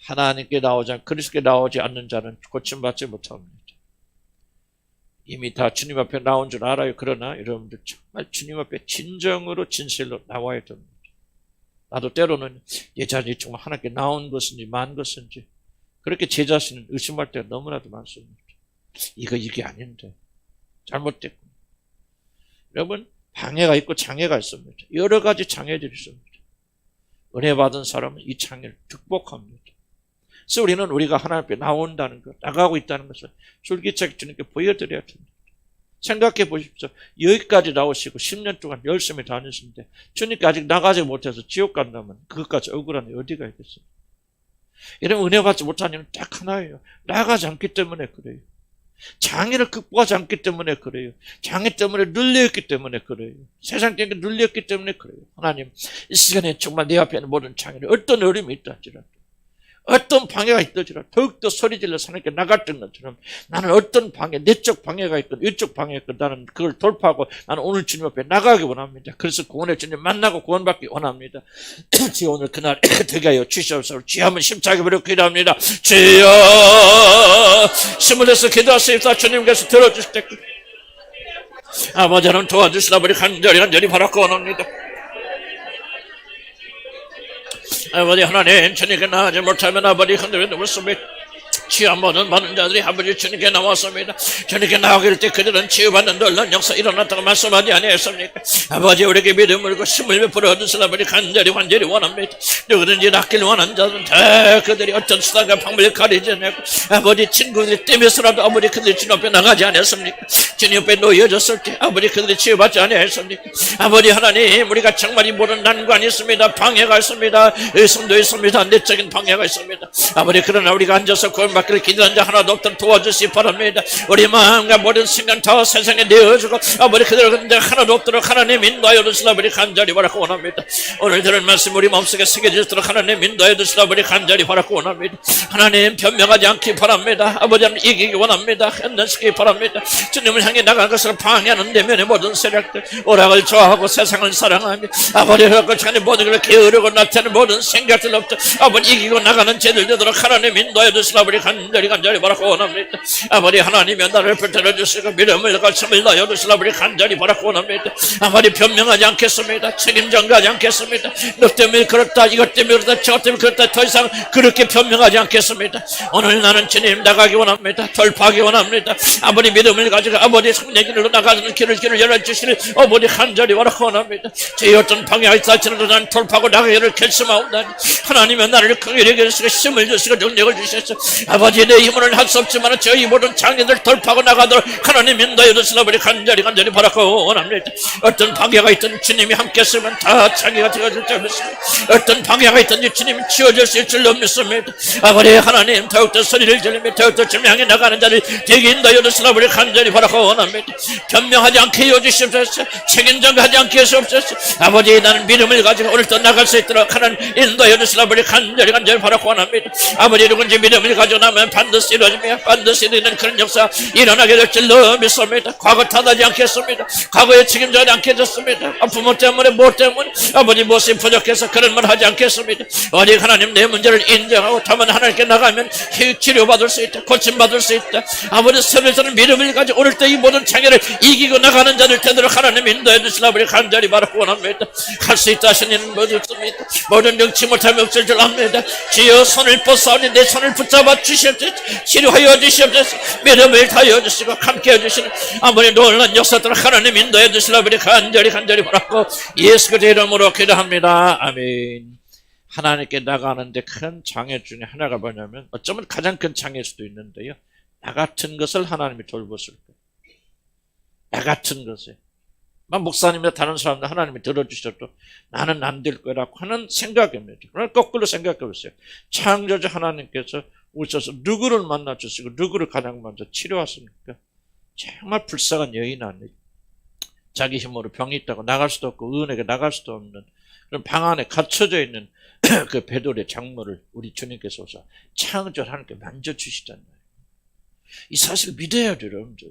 하나님께 나오지 않고 그리스도께 나오지 않는 자는 고침받지 못합니다. 이미 다 주님 앞에 나온 줄 알아요. 그러나 여러분들 정말 주님 앞에 진정으로 진실로 나와야 됩니다. 나도 때로는 내 자신이 정말 하나님께 나온 것인지 만 것인지 그렇게 제 자신을 의심할 때가 너무나도 많습니다. 이게 아닌데 잘못됐고 여러분 방해가 있고 장애가 있습니다. 여러 가지 장애들이 있습니다. 은혜 받은 사람은 이 장애를 극복합니다. 그래서 우리가 하나님 앞에 나온다는 것, 나가고 있다는 것을 줄기차게 주님께 보여드려야 됩니다. 생각해 보십시오. 여기까지 나오시고 10년 동안 열심히 다니시는데 주님께 아직 나가지 못해서 지옥 간다면 그것까지 억울한 어디가 있겠어요? 이런 은혜 받지 못한 이유는 딱 하나예요. 나가지 않기 때문에 그래요. 장애를 극복하지 않기 때문에 그래요. 장애 때문에 눌려있기 때문에 그래요. 세상 때문에 눌렸기 때문에 그래요. 하나님 이 시간에 정말 내 앞에 있는 모든 장애를 어떤 어려움이 있다 할지라도 어떤 방해가 있더지라 더욱더 소리질러 하나님께 나갔던 것처럼 나는 어떤 방해, 내적 방해가 있건 외적 방해가 있건 나는 그걸 돌파하고 나는 오늘 주님 앞에 나가기 원합니다. 그래서 구원의 주님 만나고 구원받기 원합니다. 주여 오늘 그날 되게 하여 주시옵소서. 주여 한번 심차게 부르고 기도합니다. 주여 힘을 내서 기도하시옵소서. 주님께서 들어주실 때 아버지 하나님 도와주시라 우리 간절히 바라고 원합니다. 아버지 하나님 주님께 나가지 못하면 아버지 흔들어 놓습니다. 치유 모든 많은 자들이 아버지 주님께 나왔습니다. 주님께 나가길 때 그들은 치유받는 놀라운 역사 일어났다고 말씀하지 아니했습니까? 아버지 우리에게 믿음을 고 힘을 베풀어 주시라 아버지 간절히 원합니다. 누구든지 낫길 원하는 자들은 다 그들이 어떤 수단과 방법을 가리지 않고 아버지 친구들이 때면서라도 아버지 그들이 주님 앞에 나가지 않았습니까? 주님 앞에 놓여졌을 때 아버지 그들이 치유받지 아니했습니까? 아버지 하나님 우리가 정말 이 모든 난관이 있습니다. 방해가 있습니다. 의심도 있습니다. 내적인 방해가 있습니다. 아버지 그러나 우리가 앉아서 구원받기를 기도한 자 하나도 없도록 도와주시기 바랍니다. 우리 마음과 모든 순간 다 세상에 내어주고 아버지 그대로 하나도 없도록 하나님 인도하여 주시라 우리 간절히 바라고 원합니다. 오늘 들은 말씀 우리 마음속에 새겨지도록 하나님 인도하여 주시라 우리 간절히 바라고 원합니다. 하나님 변명하지 않기 바랍니다. 아버지는 이기기 원합니다. 현단시키기 바랍니다. 주님을 향해 나갈 것을 방해하는 내면의 모든 세력들 오락을 좋아하고 세상을 사랑하며 아버지 그 자녀 모든 걸 게으르고 나타내는 모든 생각들로부터 아버지 이기고 나가는 죄들 되도록 하나님 인도하여 주시라 우리 간절히 바라고 원합니다. 아버지 하나님이 나를 붙들어 주시고 믿음을 가슴을 다여 주시라 우리 간절히 바라고 원합니다. 아버지 변명하지 않겠습니다. 책임 전가하지 않겠습니다. 너 때문에 그렇다 이것 때문에 그렇다 저것 때문에 그렇다 더 이상 그렇게 변명하지 않겠습니다. 오늘 나는 주님 나가기 원합니다. 돌파하기 원합니다. 아버지 믿음을 가지고 아버지 성령 길로 나가는 길을 열어주시는 아버지 간절히 바라고 원합니다. 제 어떤 방해가 있다 할지라도 나는 돌파하고 나가기를 결심하옵나니 하나님은 나를 크게 여겨주시고 힘을 주시고 능력을 주셔서 아버지 내 힘으로는 할 수 없지만 저희 모든 장애들 돌파하고 나가도록 하나님 인도하여 주시라 우리 간절히 바라고 원합니다. 어떤 방해가 있든 주님이 함께 쓰면 다 장애가 되어줄 줄 믿습니다. 어떤 방해가 있든지 주님이 치워줄 수 있을 줄로 믿습니다. 아버지 하나님 더욱더 소리를 지르며 더욱더 증명해 나가는 자를 되게 인도하여 주시라 우리 간절히 바라고 원합니다. 변명하지 않게 해주시옵소서. 책임전가하지 않게 해주시옵소서. 아버지 나는 믿음을 가지고 오늘도 나갈 수 있도록 하나님 인도하여 주시라 우리 간절히 바라고 원합니다. 아버지 누군지 믿음을 가지고 나면 반드시 이루어지며 반드시 이루어지는 그런 역사 일어나게 될 줄로 믿습니다. 과거 탓하지 않겠습니다. 과거에 책임져지 않겠습니다. 부모 때문에 뭐 때문에 아버지 무엇이 부족해서 그런 말 하지 않겠습니다. 오직 하나님 내 문제를 인정하고 다만 하나님께 나가면 치료받을 수 있다. 고침받을 수 있다. 아버지 서로서는 믿음을 가지고 오늘 때 이 모든 장애를 이기고 나가는 자들 되도록 하나님 인도해 주시라 우리 간절히 바라고 원합니다. 할 수 있다 하시는 이는 모두 있습니다. 모든 능치 못함이 없을 줄 압니다. 주여 손을 뻗사오니 내 손을 붙잡아 주시 주시옵소서. 치료하여 주시옵소서. 믿음을 다하여 주시고 함께해 주시는 아버지 놀라운 역사들을 하나님 인도해 주시라 우리 간절히 바라고 예수 그리스도의 이름으로 기도합니다. 아멘. 하나님께 나가는데 큰 장애 중에 하나가 뭐냐면 어쩌면 가장 큰 장애일 수도 있는데요. 나 같은 것을 하나님이 돌보실 거예요. 나 같은 것에. 목사님이나 다른 사람들 하나님이 들어주셔도 나는 안 될 거라고 하는 생각입니다. 그러나 거꾸로 생각해 보세요. 창조주 하나님께서 오셔서 누구를 만나주시고 누구를 가장 먼저 치료하십니까? 정말 불쌍한 여인 아니에요. 자기 힘으로 병이 있다고 나갈 수도 없고 은혜가 나갈 수도 없는 그런 방 안에 갇혀져 있는 그 배돌의 작물을 우리 주님께서 오셔 창조주 하나님께 만져주시잖아요. 이 사실을 믿어야 돼요, 여러분들.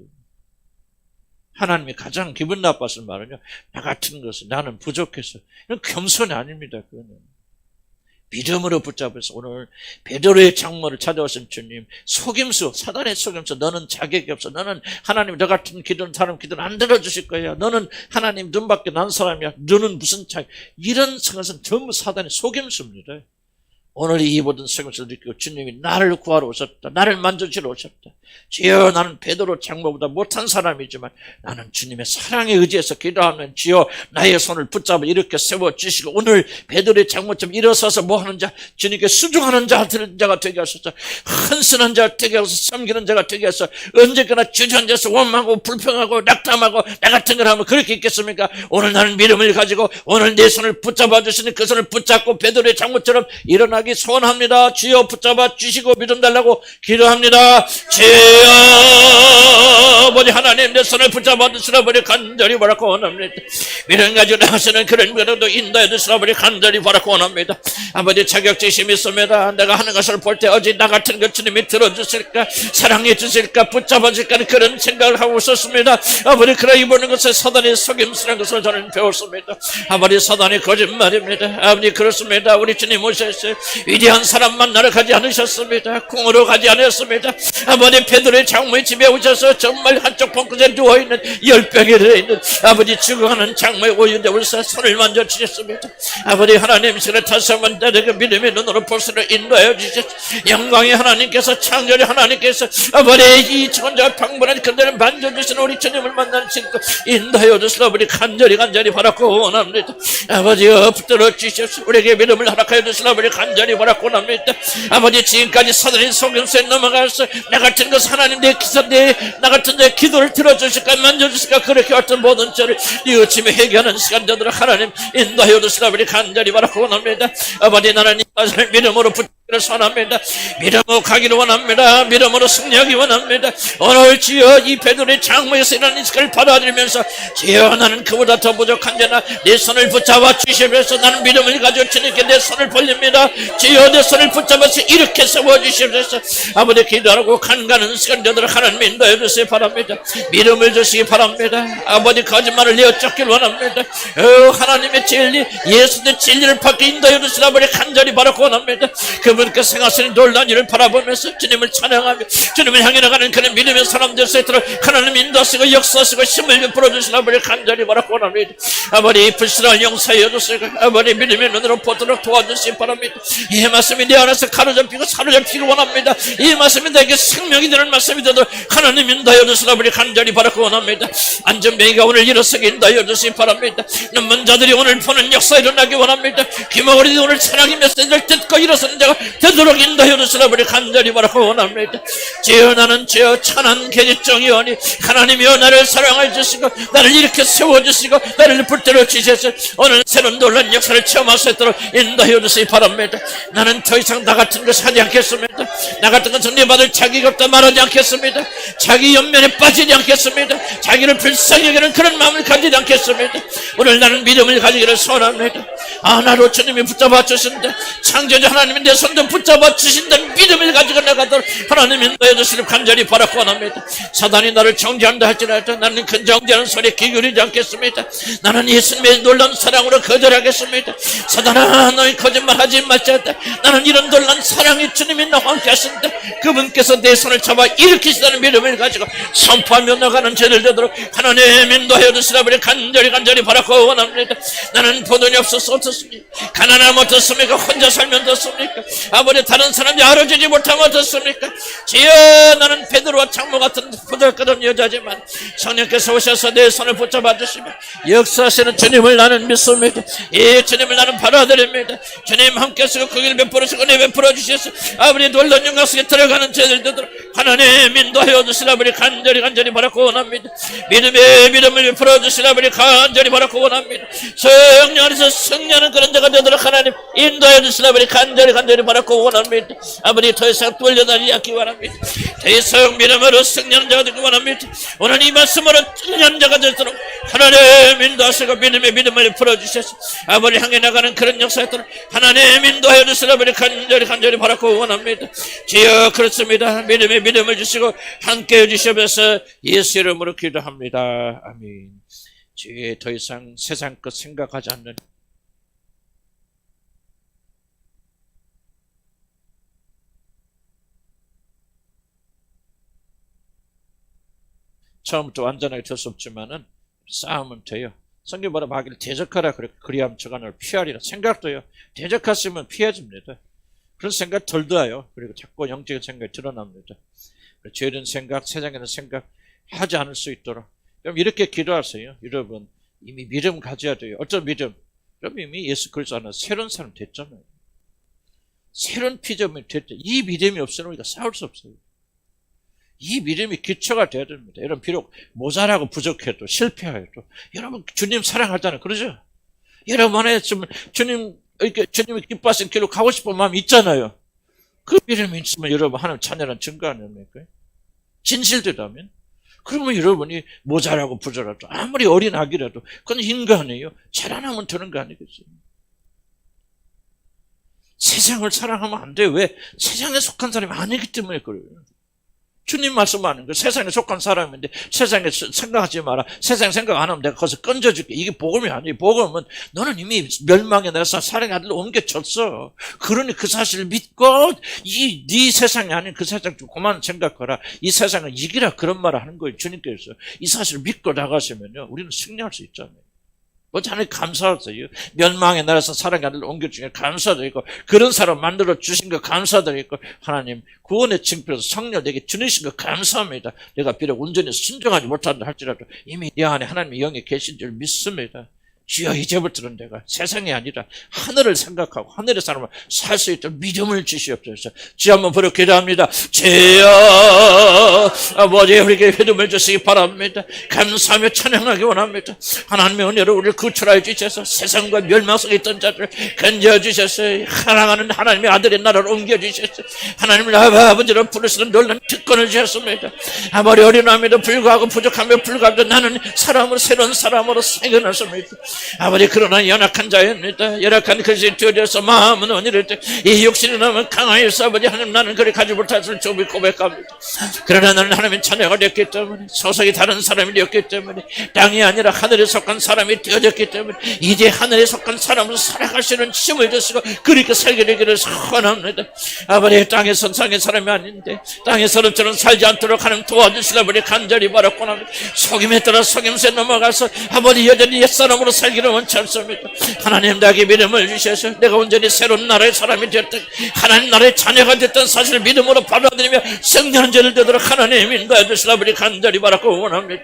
하나님이 가장 기분 나빴을 말은요, 나 같은 것을 나는 부족해서. 이건 겸손이 아닙니다, 그거는. 믿음으로 붙잡아서 오늘 베드로의 장모를 찾아오신 주님, 속임수, 사단의 속임수, 너는 자격이 없어. 너는 하나님 너 같은 기도는 사람 기도는 안 들어주실 거야. 너는 하나님 눈밖에 난 사람이야. 너는 무슨 차이. 이런 것은 전부 사단의 속임수입니다. 오늘 이 모든 속임수를 느끼고 주님이 나를 구하러 오셨다. 나를 만져주러 오셨다. 주여 나는 베드로 장모보다 못한 사람이지만 나는 주님의 사랑에 의지해서 기도하면 주여 나의 손을 붙잡아 이렇게 세워주시고 오늘 베드로의 장모처럼 일어서서 뭐하는 자 주님께 수종하는 자가 되게 하소서. 헌신한 자 되게 하소서. 섬기는 자가 되게 하소서. 언제까나 주저앉아서 원망하고 불평하고 낙담하고 나 같은 걸 하면 그렇게 있겠습니까? 오늘 나는 믿음을 가지고 오늘 내 손을 붙잡아 주시는 그 손을 붙잡고 베드로의 장모처럼 일어나기 소원합니다. 주여 붙잡아 주시고 믿음 달라고 기도합니다. 주여 아버지 하나님 내 손을 붙잡아 주시라 버리 간절히 바라고 원합니다. 믿음 가지고 나가시는 그런 믿음도 인도해 주시라 버리 간절히 바라고 원합니다. 아버지 자격지심이 있습니다. 내가 하는 것을 볼 때 어찌 나 같은 것 주님이 들어주실까 사랑해 주실까 붙잡아 주실까 그런 생각을 하고 있었습니다. 아버지 그러 이보는 것을 사단의 속임수라는 것을 저는 배웠습니다. 아버지 사단의 거짓말입니다. 아버지 그렇습니다. 우리 주님 오셨어요. 위대한 사람 만나러 가지 않으셨습니다. 궁으로 가지 않았습니다. 아버지 베드로의 장모의 집에 오셔서 정말 한쪽 벙긋에 누워있는 열병에 들어있는 아버지 죽어가는 장모의 오유대 울사 손을 만져주셨습니다. 아버지 하나님 시간에 다시 한번 내게 믿음의 눈으로 볼 수를 인도하여 주셨습니다. 영광의 하나님께서 창조의 하나님께서 아버지 이 천자 평범한 그들을 만져주시는 우리 주님을 만나시고 인도하여 주시라 우리 간절히 바라고 원합니다. 아버지 붙들어 주십시오. 우리에게 믿음을 허락하여 주시라 우리 간절히 바라고 원합니다. 아버지 지금까지 사단의 속임수에 넘어가서 나 같은 것 하나님 내 기사 나 같은 내 기도를 들어주실까 만져주실까 그렇게 어떤 모든 죄를 뉘우치며 회개하는 시간 되도록 하나님 인도하여 주시라 우리 간절히 바라고 원합니다. 아버지 나는 이 것을 믿음으로 붙기를 원합니다. 믿음으로 가기를 원합니다. 믿음으로 승리하기 원합니다. 오늘 주여 이 베드로의 장모에서 일어난 이식을 받아들이면서 주여 나는 그보다 더 부족한 자나 내 손을 붙잡아 주시면서 나는 믿음을 가지고 주님께 내 손을 벌립니다. 주여 내 손을 붙잡아서 이렇게 세워주시면서 아버지 기도하고 간가는 시간 되도록 하나님 인도해 주시기 바랍니다. 믿음을 주시기 바랍니다. 아버지 거짓말을 내어 쫓길 원합니다. 하나님의 진리 예수의 진리를 받게 인도해 주시라 아버지 간절히 바라고 원합니다. 그분께서 행하시는 놀라운 일을 바라보면서 주님을 찬양하며 주님을 향해 나가는 그런 믿음의 사람들 사이로 하나님 인도하시고 역사하시고 힘을 베풀어 주시라 아버지 간절히 바라고 원합니다. 아버지 불신을 용서해 주시고 아버지 믿음의 눈으로 보도록 도와주시기 바랍니다. 이 말씀이 내 안에서 가로잡히고 사로잡히기 원합니다. 이 말씀이 내게 생명이 되는 말씀이 되도록 하나님 인도하여 주시라 우리 간절히 바라고 원합니다. 안전병이가 오늘 일어서게 인도하여 주시기 바랍니다. 눈먼 자들이 오늘 보는 역사 일어나기 원합니다. 귀머거리들이 오늘 찬양의 메시지를 듣고 일어서는 자가 되도록 인도하여 주시라 우리 간절히 바라고 원합니다. 주여 나는 주여 천한 계집종이오니 하나님이여 나를 사랑해 주시고 나를 이렇게 세워주시고 나를 붙들어 주셔서 오늘 새로운 놀라운 역사를 체험할 수 있도록 인도하여 주시기 바랍니다. 나는 더 이상 나 같은 것을 하지 않겠습니다. 나 같은 것은 내 받을 자기가 없다 말하지 않겠습니다. 자기 연면에 빠지지 않겠습니다. 자기를 불쌍히 여기는 그런 마음을 가지지 않겠습니다. 오늘 나는 믿음을 가지기를 소원합니다. 나로 주님이 붙잡아 주신다. 창조주 하나님이 내 손도 붙잡아 주신다는 믿음을 가지고 나가도록 하나님 인도해 주시길 간절히 바라고 원합니다. 사단이 나를 정죄한다 할지라도 나는 그 정죄하는 소리에 귀 기울이지 않겠습니다. 나는 예수님의 놀라운 사랑으로 거절하겠습니다. 사단아 너희 거짓말하지 말자다. 나는 이런 놀라운 사랑의 주님이 나와 함께 하신다. 그분께서 내 손을 잡아 일으키시다는 믿음을 가지고 선포하며 나가는 죄를 되도록 하나님 인도하여 주시라 우리 간절히 바라고 원합니다. 나는 보돈이 없어서 어떻습니까? 가난하면 어떻습니까? 혼자 살면 어떻습니까? 아버지 다른 사람이 알아주지 못하면 어떻습니까? 주여 나는 베드로와 장모 같은 부들끄던 여자지만 성령께서 오셔서 내 손을 붙잡아 주시며 역사하시는 주님을 나는 믿습니다. 이 주님을 나는 받아들입니다. 주님 함께 하시고 그 길 베풀어 주시고 내 베풀어 주셔서 아버지 놀라운 영광 속에 들어가는 저들도 하나님 인도하여 주시라 아버지 간절히 바라고 원합니다. 믿음의 믿음을 베풀어 주시라 아버지 간절히 바라고 원합니다. 성령 안에서 승리하는 그런 자가 되도록 하나님 인도하여 주시라 아버지 간절히 바라고 원합니다. 아버지 더 이상 돌려다니지 않기 원합니다. 더 이상 믿음으로 승리하는 자가 되기 원합니다. 오늘 이 말씀으로 승리하는 자가 되도록 하나님 인도하시고 믿음의 믿음을 베풀어 주셔서 아버지 향해 나가는 그런 역사였도록 하나님 인도하여 주시라 아버지 간절히 바라고 원합니다. 주여 그렇습니다. 믿음의 믿음을 주시고 함께 해주시면서 예수 이름으로 기도합니다. 아멘. 주의 더 이상 세상 것 생각하지 않는 처음부터 완전하게 될 수 없지만은 싸우면 돼요. 성경 뭐라 하기를 대적하라 그래. 그리하면 저간을 피하리라. 생각도요. 대적하시면 피해집니다. 그런 생각 덜 들어요. 그리고 자꾸 영적인 생각이 드러납니다. 죄된 생각, 세상에는 생각 하지 않을 수 있도록. 그럼 이렇게 기도하세요. 여러분 이미 믿음 가져야 돼요. 어떤 믿음? 그럼 이미 예수 그리스도 안에 새로운 사람 됐잖아요. 새로운 피조물이 됐죠. 이 믿음이 없으면 우리가 싸울 수 없어요. 이 믿음이 기초가 돼야 됩니다. 여러분 비록 모자라고 부족해도 실패해도 여러분 주님 사랑하잖아요. 그러죠? 여러분 안에 주님 이렇게 주님이 기뻐하신 길로 가고 싶은 마음이 있잖아요. 그 믿음이 있으면 여러분 하나님 자녀라는 증거 아닙니까? 진실되다면 그러면 여러분이 모자라고 부족해도 아무리 어린 아기라도 그건 인간이에요. 자라나면 되는 거 아니겠어요? 세상을 사랑하면 안 돼요. 왜? 세상에 속한 사람이 아니기 때문에 그래요. 주님 말씀하는 거 세상에 속한 사람인데 세상에 생각하지 마라. 세상 생각 안 하면 내가 거기서 건져줄게. 이게 복음이 아니에요. 복음은 너는 이미 멸망에 내서 사랑의 아들로 옮겨졌어. 그러니 그 사실을 믿고 네 세상이 아닌 그 세상 좀 그만 생각하라. 이 세상을 이기라 그런 말을 하는 거예요. 주님께서 이 사실을 믿고 나가시면요 우리는 승리할 수 있잖아요. 하나님 감사하세요. 멸망의 나라에서 사랑의 아들로 옮겨주신 감사드리고 그런 사람 만들어 주신 거 감사드리고 하나님 구원의 징표로서 성령 내게 주신 거 감사합니다. 내가 비록 온전히 순종하지 못한다 할지라도 이미 내 안에 하나님의 영이 계신 줄 믿습니다. 주여 이제부터는 내가 세상이 아니라 하늘을 생각하고 하늘의 사람을 살 수 있도록 믿음을 주시옵소서. 주여 한번 부르 기도합니다. 주여 아버지 우리에게 믿음을 주시기 바랍니다. 감사하며 찬양하기 원합니다. 하나님의 은혜로 우리를 구출하여 주셔서 세상과 멸망 속에 있던 자들을 건져 주셔서 사랑하는 하나님의 아들의 나라로 옮겨 주셔서 하나님을 아버지로 부르시는 놀라운 특권을 주셨습니다. 아무리 어린아이에도 불구하고 부족하며 불구하고 나는 사람으로 새로운 사람으로 생겨났습니다. 아버지 그러나 연약한 자입니다. 연약한 것이 되어져서 마음은 언니를 이 육신이 너무 강하여서 아버지 하나님 나는 그리 가지 못할 줄 고백합니다. 그러나 나는 하나님의 자녀가 되었기 때문에 소속이 다른 사람이 되었기 때문에 땅이 아니라 하늘에 속한 사람이 되어졌기 때문에 이제 하늘에 속한 사람으로 살아갈 수 있는 힘을 주시고 그렇게 살게 되기를 소원합니다. 아버지 땅에 선상의 사람이 아닌데 땅에 사람처럼 살지 않도록 하나님 도와주시라 아버지 간절히 바라고 합니다. 속임에 따라 속임수에 넘어가서 아버지 여전히 옛사람으로 살기를 원치 않습니다. 하나님 나에게 믿음을 주셔서 내가 온전히 새로운 나라의 사람이 되었던 하나님 나라의 자녀가 됐던 사실을 믿음으로 받아들이며 승리하는 자를 되도록 하나님 인도해 주시라 아버지 간절히 바라고 원합니다.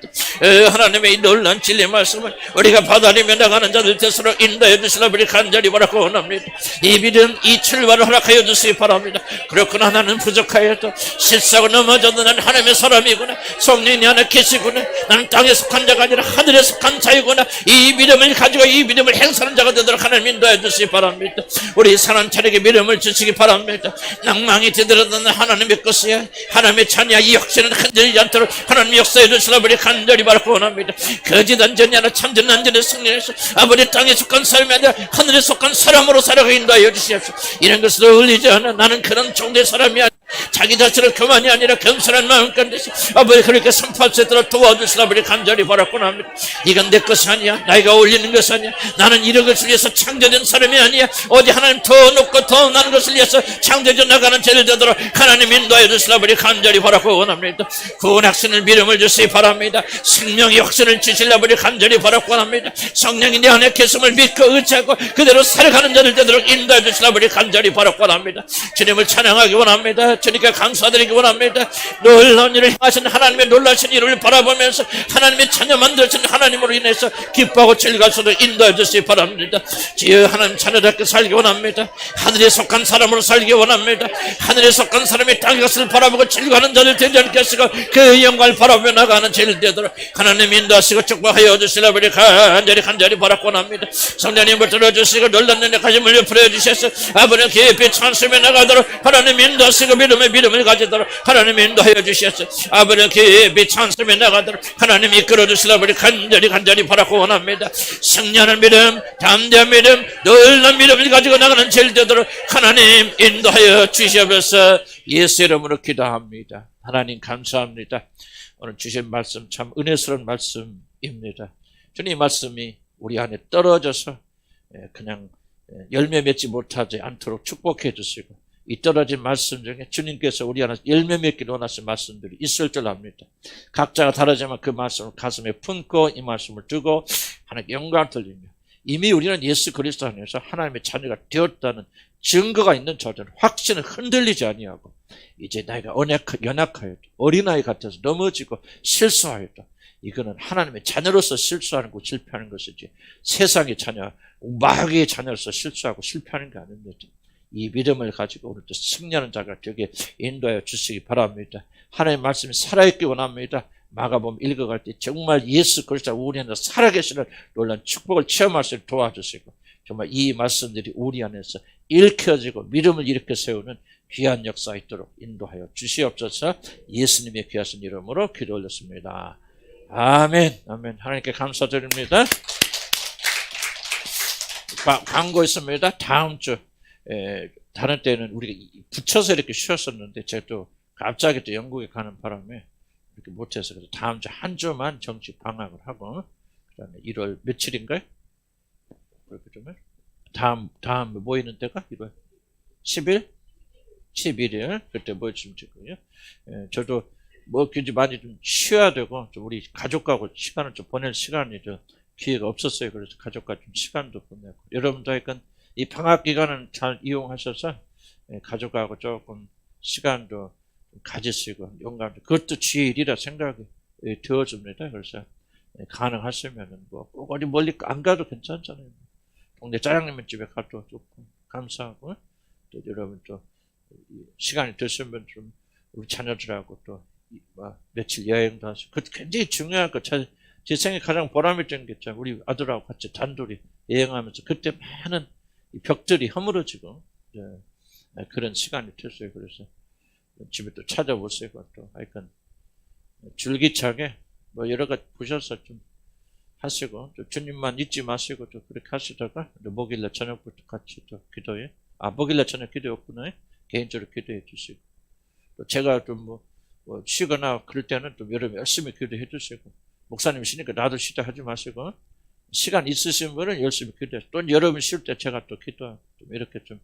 하나님의 이 놀라운 진리의 말씀을 우리가 받아들이며 나가는 자들 되도록 인도해 주시라 아버지 간절히 바라고 원합니다. 이 믿음 이 출발을 허락하여 주시기 바랍니다. 그렇구나 나는 부족하여도 실수하고 넘어져도 나는 하나님의 사람이구나. 성령이 안에 계시구나. 나는 땅에 속한 자가 아니라 하늘에 속한 자이구나. 이 믿음을 가지고 이 믿음을 행사하는 자가 되도록 하나님 인도해 주시기 바랍니다. 우리 사람들에게 믿음을 주시기 바랍니다. 낭망이 되더라도 하나님의 것이야. 하나님의 자녀야. 이 역사는 흔들리지 않도록 하나님 역사해 주시라 우리 간절히 바라고 원합니다. 거짓 안전이 아니라 참전 안전에 승리해서 아버지 땅에 속한 사람이 아니라 하늘에 속한 사람으로 살아가 인도하여 주시옵소서. 이런 것으로 흘리지 않아 나는 그런 종된 사람이 아니라 자기 자신을 교만이 아니라 겸손한 마음 가운데서 아버지 그렇게 선포할 수 있도록 도와주시라 아버지 간절히 바라곤 합니다. 이건 내 것이 아니야. 나이가 어울리는 것이 아니야. 나는 이런 것을 위해서 창조된 사람이 아니야. 어디 하나님 더 높고 더 나은 것을 위해서 창조되어 나가는 죄를 되도록 하나님 인도하여 주시라 아버지 간절히 바라고 원합니다. 구원 확신을 믿음을 주시기 바랍니다. 생명의 확신을 주시려 아버지 간절히 바라고 원합니다. 성령이 내 안에 계심을 믿고 의지하고 그대로 살아가는 자들 되도록 인도해 주시라 아버지 간절히 바라고 원합니다. 주님을 찬양하기 원합니다. 주님께 감사드리기 원합니다. 놀라운 일을 행하신 하나님의 놀라신 일을 바라보면서 하나님의 자녀 만드신 하나님으로 인해서 기뻐하고 즐거울 수도 인도해 주시기 바랍니다. 주여 하나님 자녀답게 살기 원합니다. 하늘에 속한 사람으로 살기 원합니다. 하늘에 속한 사람이 땅의 것을 바라보고 즐거워하는 자들 되지 않게 하시고 그 영광을 바라보며 나가는 죄를 되도록 하나님 인도하시고 축복하여 주시라 우리 간절히 바라고 원합니다. 성령님을 들어주시고 놀라운 약하심을 베풀어 주셔서 아버지 깊이 찬송해 나가도록 하나님 인도하시고 믿음을 가지도록 하나님 인도하여 주셔서 아버지 깊이 찬송해 나가도록 하나님 이끌어 주시라 우리 간절히 바라고 원합니다. 승리하는 믿음, 담대한 믿음, 놀라운 믿음을 가지고 나가는 죄를 되도록 하나님 인도하여 주시옵소서. 예수 이름으로 기도합니다. 하나님 감사합니다. 오늘 주신 말씀 참 은혜스러운 말씀입니다. 주님 말씀이 우리 안에 떨어져서 그냥 열매 맺지 못하지 않도록 축복해 주시고 이 떨어진 말씀 중에 주님께서 우리 안에 열매 맺기를 원하신 말씀들이 있을 줄 압니다. 각자가 다르지만 그 말씀을 가슴에 품고 이 말씀을 두고 하나님께 영광을 돌리며 이미 우리는 예수 그리스도 안에서 하나님의 자녀가 되었다는 증거가 있는 저자는 확신을 흔들리지 아니하고 이제 나이가 연약하여도 어린아이 같아서 넘어지고 실수하여도 이거는 하나님의 자녀로서 실수하는 거 실패하는 것이지 세상의 자녀, 마귀의 자녀로서 실수하고 실패하는 게 아닙니다. 이 믿음을 가지고 오늘도 승리하는 자가 되게 인도하여 주시기 바랍니다. 하나님의 말씀이 살아있기 원합니다. 마가복음 읽어갈 때 정말 예수 그리스도 우리 안에서 살아계시는 놀라운 축복을 체험할 수 있도록 도와주시고 정말 이 말씀들이 우리 안에서 일켜지고 믿음을 일으켜 세우는 귀한 역사 있도록 인도하여 주시옵소서. 예수님의 귀하신 이름으로 기도 올렸습니다. 아멘. 아멘. 하나님께 감사드립니다. 광고 있습니다. 다음 주 다른 때는 우리가 붙여서 이렇게 쉬었었는데 제가 또 갑자기 또 영국에 가는 바람에 이렇게 못해서 그래서 다음 주 한 주만 정식 방학을 하고 그다음에 1월 며칠인가요? 그렇게 좀 다음 모이는 때가 1월 10일? 11일 그때 모였으면 좋고요. 저도 뭐 굉장히 많이 좀 쉬어야 되고 좀 우리 가족하고 시간을 좀 보낼 시간이 좀 기회가 없었어요. 그래서 가족과 좀 시간도 보내고 여러분도 하여간 이 방학 기간은 잘 이용하셔서 가족하고 조금 시간도 가지시고 영감도 그것도 주일이라 생각이 되어집니다. 그래서 가능하시면은 뭐 꼭 어디 멀리 안 가도 괜찮잖아요. 동네 짜장라면 집에 가도 좋고 감사하고 또 여러분 또 시간이 됐으면 좀 우리 자녀들하고 또 며칠 여행도 하시고 그것도 굉장히 중요한 거. 제 생에 가장 보람있던 게 있잖아요. 우리 아들하고 같이 단둘이 여행하면서 그때 많은 벽들이 허물어지고 그런 시간이 됐어요. 그래서 집에 또 찾아보세요. 또 하여간 줄기차게 뭐 여러 가지 보셔서 좀 하시고 또 주님만 잊지 마시고 또 그렇게 하시다가 목요일날 저녁부터 같이 또 기도해. 목요일날 저녁 기도였구나. 개인적으로 기도해 주시고 또 제가 좀 뭐 쉬거나 그럴 때는 또 여러분 열심히 기도해 주시고 목사님이시니까 나도 쉬자 하지 마시고 시간 있으신 분은 열심히 기도해. 또 여러분 쉴 때 제가 또 기도하고 좀 이렇게 좀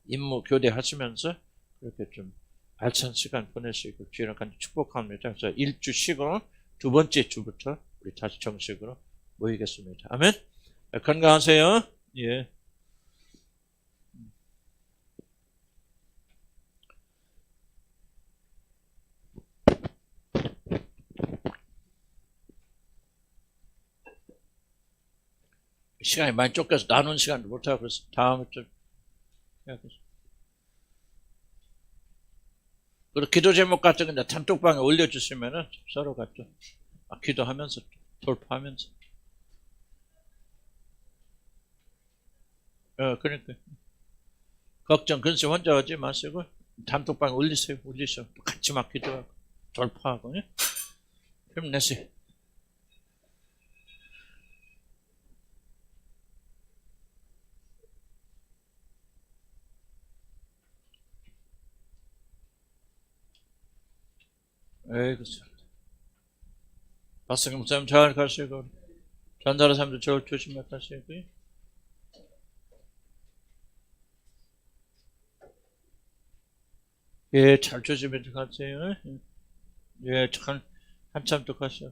임무 교대하시면서 그렇게 좀 알찬 시간 보내시고 주님을 간절히 축복합니다. 그래서 1주 쉬고 두 번째 주부터 우리 다시 정식으로 모이겠습니다. 아멘. 건강하세요. 예. 시간이 많이 쫓겨서 나눈 시간도 못하고 그래서 다음에 좀 해야겠습니다. 그리고 기도 제목 같은 거 단톡방에 올려주시면은 서로 같이 기도하면서 돌파하면서. 그러니까 걱정 근심 혼자 하지 마시고 단톡방에 올리세요. 같이 막 기도하고 돌파하고 힘내세요. 에이, 그쵸. 박성경 목사님 잘 가시고, 전달한 사람들 저 조심히 가시고. 예, 잘 조심히 가세요. 예, 한참 또 가시오.